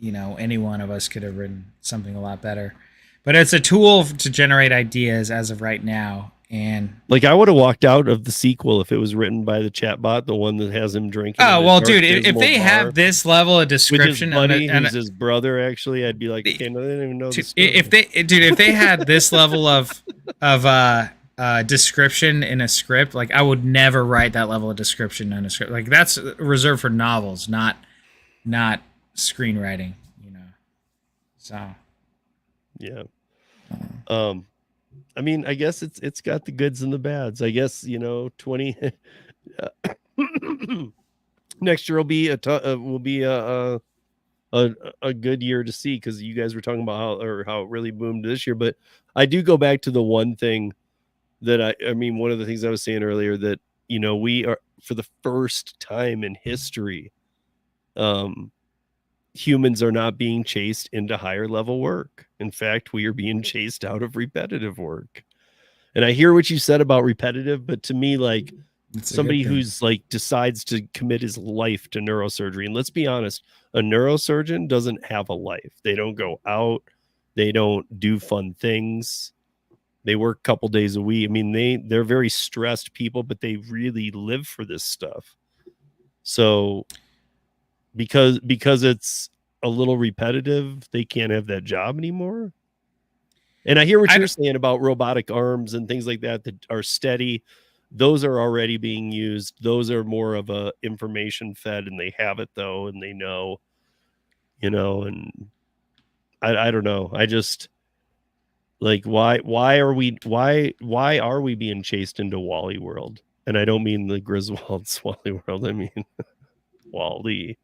any one of us could have written something a lot better, but it's a tool to generate ideas as of right now. And I would have walked out of the sequel if it was written by the chatbot, the one that has him drinking. Oh well, dude, if they have this level of description, with his buddy, who's his brother, actually, I'd be like, okay, no, they didn't even know this. If they had this level of description in a script, I would never write that level of description in a script. That's reserved for novels, not screenwriting. So yeah. I guess it's got the goods and the bads. I guess 20 next year will be a good year to see, because you guys were talking about how it really boomed this year. But I do go back to the one thing that one of the things I was saying earlier, that we are, for the first time in history, humans are not being chased into higher level work. In fact, we are being chased out of repetitive work. And I hear what you said about repetitive, but to me, like, somebody who's like decides to commit his life to neurosurgery, and let's be honest, a neurosurgeon doesn't have a life. They don't go out, they don't do fun things, they work a couple days a week. I mean, they're very stressed people, but they really live for this stuff. So because it's a little repetitive, they can't have that job anymore. And I hear what you're saying about robotic arms and things like that are steady. Those are already being used. Those are more of a information fed, and they have it though, and they know, and I don't know. I just like, why are we being chased into Wally World? And I don't mean the Griswold's Wally World. I mean Wally,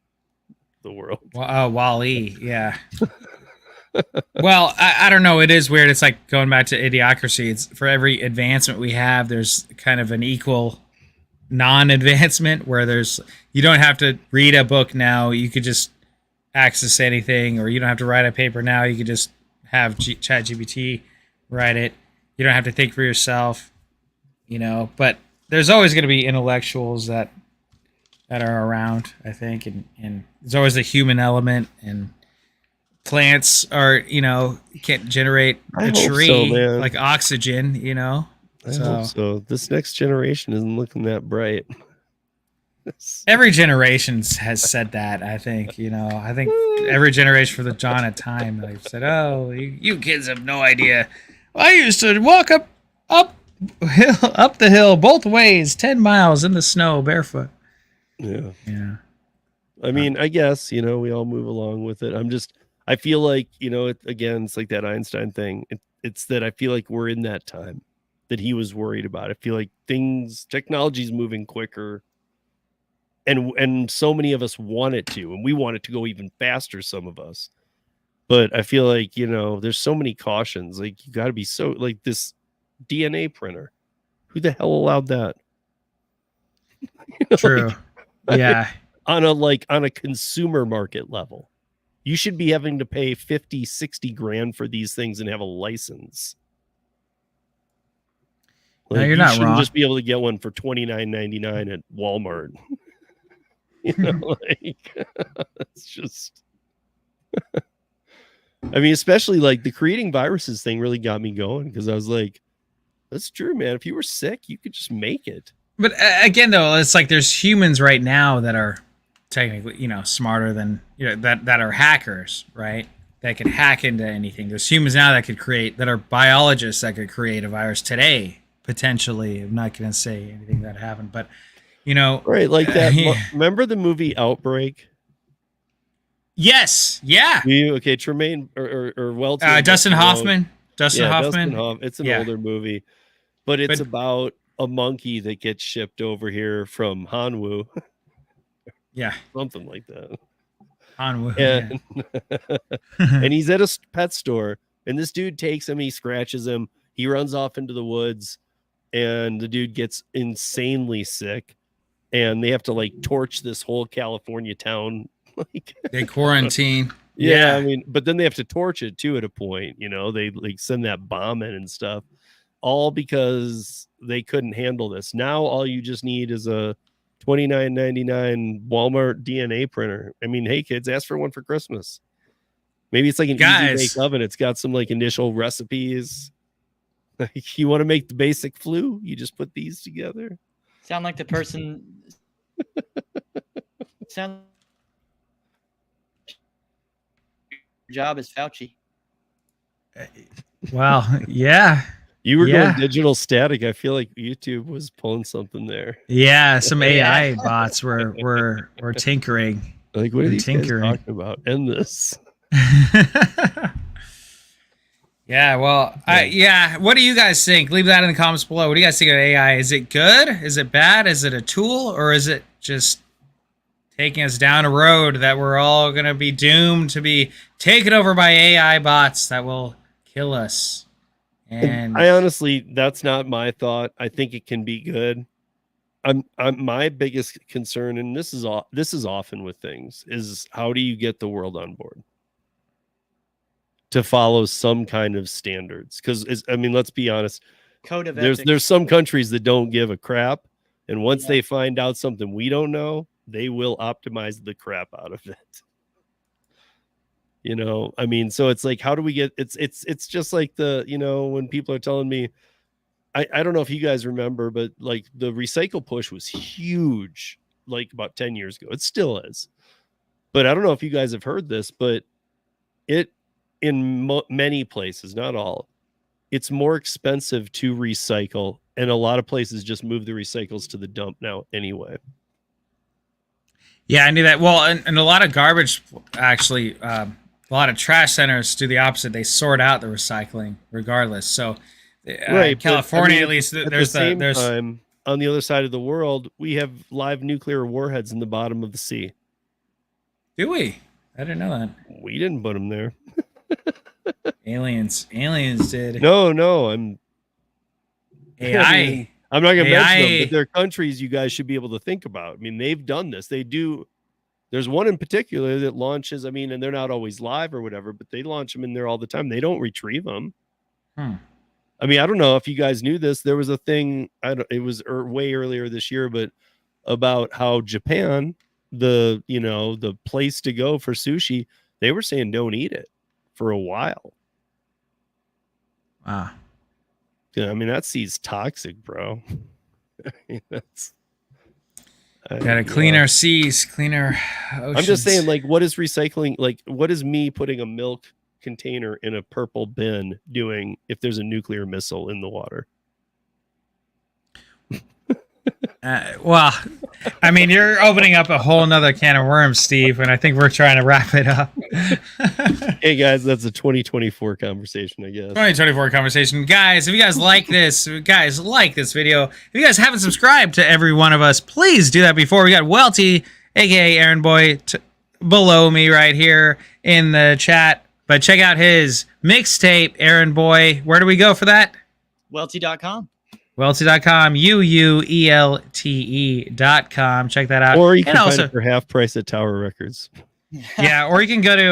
the world. Wally, yeah. Well, I don't know. It is weird. It's like going back to Idiocracy. It's for every advancement we have, there's kind of an equal non-advancement where you don't have to read a book now. You could just access anything, or you don't have to write a paper now. You could just have ChatGPT write it. You don't have to think for yourself, but there's always going to be intellectuals that are around, I think. And there's always the human element, and plants are, can't generate a tree like oxygen, I hope so. This next generation isn't looking that bright. Every generation has said that, I think. I think every generation for the John of Time, they've said, "Oh, you kids have no idea. I used to walk up the hill both ways, 10 miles in the snow barefoot." Yeah. I mean, I guess we all move along with it. I feel like, it's like that Einstein thing. It's that I feel like we're in that time that he was worried about. I feel like technology's moving quicker, and so many of us want it to, and we want it to go even faster, some of us. But I feel like, there's so many cautions. Like, you got to be so, like, this DNA printer. Who the hell allowed that? True. Yeah. On a consumer market level. You should be having to pay 50, 60 grand for these things and have a license. No, you're not wrong. Just be able to get one for $29.99 at Walmart. It's just. I mean, especially like the creating viruses thing really got me going, because I was like, that's true, man. If you were sick, you could just make it. But again, though, it's like there's humans right now that are technically, smarter than, that are hackers, right? That can hack into anything. There's humans now that are biologists that could create a virus today, potentially. I'm not going to say anything that happened, but, Right, like that. Remember the movie Outbreak? Yes, yeah. Tremaine or Dustin Hoffman. Dustin Hoffman. It's an older movie, but it's about a monkey that gets shipped over here from Hanwoo. Yeah, something like that. And, and he's at a pet store, and this dude takes him. He scratches him. He runs off into the woods, and the dude gets insanely sick, and they have to like torch this whole California town. They quarantine. Yeah, I mean, but then they have to torch it too at a point. They like send that bomb in and stuff, all because they couldn't handle this. Now all you just need is a $29.99 Walmart DNA printer. I mean, hey kids, ask for one for Christmas. Maybe it's like an easy bake oven. It's got some like initial recipes. You want to make the basic flu? You just put these together. Sound like the person. Sound. Job is Fauci. Wow. Yeah. You were going digital static. I feel like YouTube was pulling something there. Yeah, some AI bots were tinkering. Like, what are these guys talking about? End this. Yeah, well, what do you guys think? Leave that in the comments below. What do you guys think of AI? Is it good? Is it bad? Is it a tool? Or is it just taking us down a road that we're all going to be doomed to be taken over by AI bots that will kill us? And I honestly, that's not my thought. I think it can be good. I'm my biggest concern, and this is often with things, is how do you get the world on board to follow some kind of standards? Because I mean, let's be honest, Code of ethics. there's some countries that don't give a crap, and once Yeah. they find out something we don't know, they will optimize the crap out of it. You know, I mean, so it's like, how do we get it's just like the, you know, when people are telling me, I don't know if you guys remember, but like the recycle push was huge like about 10 years ago. It still is. But I don't know if you guys have heard this, but it in many places, not all, it's more expensive to recycle, and a lot of places just move the recycles to the dump now anyway. Yeah, I knew that. Well, and a lot of garbage, actually, a lot of trash centers do the opposite. They sort out the recycling regardless. So, Right, California, but, I mean, at least, at there's the same there's time, on the other side of the world, we have live nuclear warheads in the bottom of the sea. do we? I didn't know that. We didn't put them there. Aliens did. No, AI. I'm not going to mention them, AI. but they're countries you guys should be able to think about. I mean, they've done this. They do. There's one in particular that launches, I mean, and they're not always live or whatever, but they launch them in there all the time. They don't retrieve them. I mean, I don't know if you guys knew this. There was a thing, it was way earlier this year, but about how Japan, the place to go for sushi, they were saying don't eat it for a while. Wow. I mean, that sea's toxic, bro. I mean, Gotta clean our seas, cleaner oceans. I'm just saying, like, what is recycling? Like, what is me putting a milk container in a purple bin doing if there's a nuclear missile in the water? Well, I mean, you're opening up a whole nother can of worms, Steve, and I think we're trying to wrap it up. Hey, guys, that's a 2024 conversation, I guess. 2024 conversation. Guys, if you guys like this video, if you guys haven't subscribed to every one of us, please do that before. We got Welty, aka Aaron Boy, below me right here in the chat. But check out his mixtape, Aaron Boy. Where do we go for that? Welty.com. Welty.com, UUELTE.com. Check that out. Or you can And find also, it for half price at Tower Records. yeah, or you can go to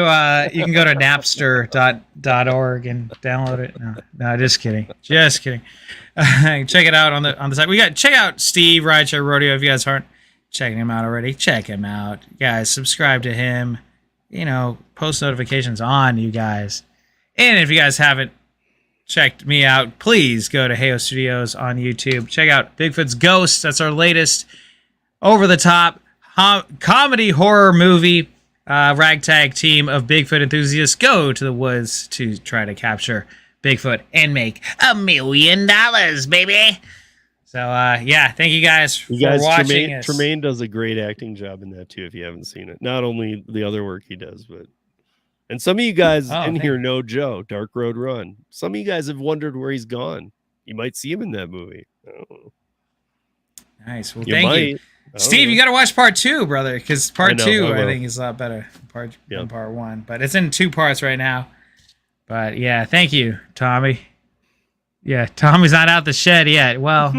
Napster.org and download it. No, just kidding. Just kidding. Check it out on the site. Check out Steve Rideshare Rodeo if you guys aren't checking him out already. Check him out. Guys, subscribe to him. You know, post notifications on, you guys. And if you guys haven't checked me out, please go to Heyo Studios on YouTube. Check out Bigfoot's Ghost. That's our latest over-the-top comedy horror movie. Ragtag team of Bigfoot enthusiasts go to the woods to try to capture Bigfoot and make $1 million, baby. So, yeah, thank you guys for watching. Tremaine does a great acting job in that, too, if you haven't seen it. Not only the other work he does, but... And some of you guys here know Joe, Dark Road Run. Some of you guys have wondered where he's gone. You might see him in that movie. I don't know. Nice. Well, thank you. Steve, you got to watch part 2, brother, because part 2, I think, is a lot better than part 1. But it's in 2 parts right now. But, yeah, thank you, Tommy. Yeah, Tommy's not out the shed yet. Well,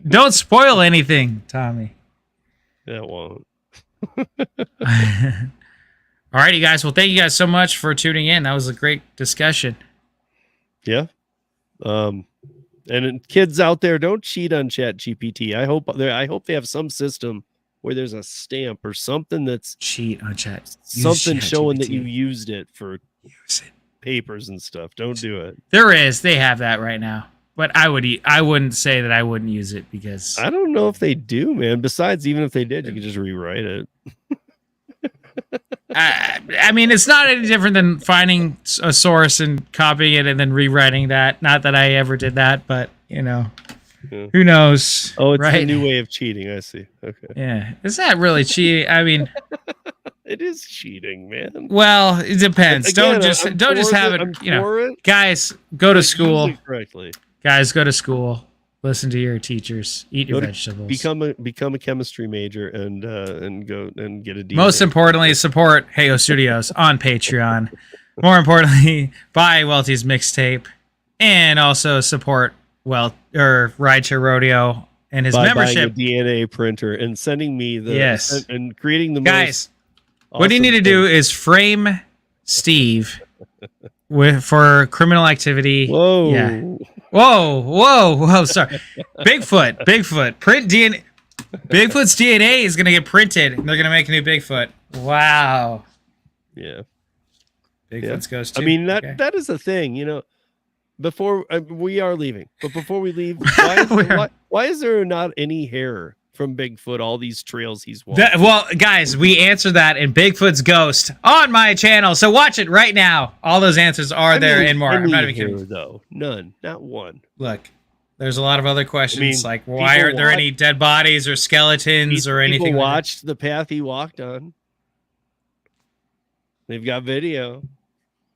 don't spoil anything, Tommy. That won't. All right, you guys. Well, thank you guys so much for tuning in. That was a great discussion. Yeah. And kids out there, don't cheat on ChatGPT. I hope they have some system where there's a stamp or something that's cheat on chat. Something showing that you used it for papers and stuff. Don't do it. There is. They have that right now. But I wouldn't say that I wouldn't use it because I don't know if they do, man. Besides, even if they did, you could just rewrite it. I mean, it's not any different than finding a source and copying it and then rewriting that. Not that I ever did that, but who knows? Oh, it's right? a new way of cheating. I see. Okay. Yeah, is that really cheating? I mean, it is cheating, man. Well, it depends. Again, don't just have it. Guys, go to school. Correctly. Guys, go to school. Listen to your teachers. Eat your vegetables. Become a chemistry major and go and get a DNA. Most importantly, support Heyo Studios on Patreon. More importantly, buy Welty's mixtape, and also support Rideshare Rodeo and his by membership. buying a DNA printer and sending me the Yes. and creating the Guys, most what you need to awesome do thing. is frame Steve for criminal activity. Whoa. Yeah. Whoa. Sorry. Bigfoot. Print DNA. Bigfoot's DNA is going to get printed, and they're going to make a new Bigfoot. Wow. Yeah. Bigfoot's ghost too. I mean, Okay. that is the thing, you know. Before we are leaving, but before we leave, why is there not any hair from Bigfoot? All these trails he's walked. Well, guys, we answered that in Bigfoot's Ghost on my channel, so watch it right now. All those answers are there and more. I'm not even hair, kidding. though. None, not one. Look, there's a lot of other questions, mean, like why aren't there any dead bodies or skeletons or anything? People like that? watched the path he walked on. They've got video.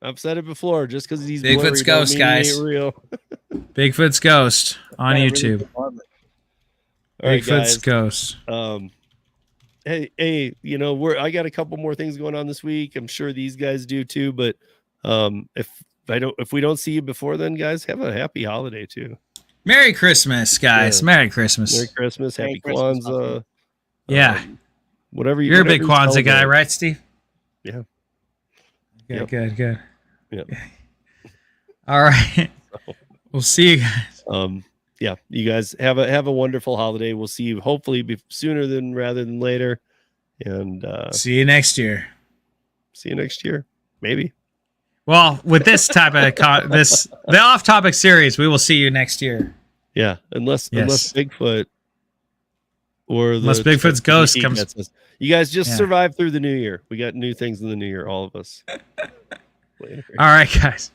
I've said it before. Just because he's Bigfoot's blurry, Ghost, don't mean he guys. ain't real. Bigfoot's Ghost on Got a really YouTube. good armor. All right, Bigfoot's guys. Ghost. Hey, you know, I got a couple more things going on this week. I'm sure these guys do too. But if we don't see you before then, guys, have a happy holiday too. Merry Christmas, guys. Yeah. Merry Christmas. Merry Christmas, Merry Happy Christmas, Kwanzaa. Yeah. Whatever You're a big whatever you Kwanzaa guy, celebrate. right, Steve? Yeah. Good, Yep. good. Yep. All right. We'll see you guys. Yeah, you guys have a wonderful holiday. We'll see you hopefully sooner rather than later, and See you next year. see you next year, maybe. Well, with this type of the off-topic series, we will see you next year. Yeah, unless Yes. Bigfoot or Unless Bigfoot's ghost he comes- gets us. You guys just Yeah. survive through the new year. We got new things in the new year, all of us. Later. All right, guys.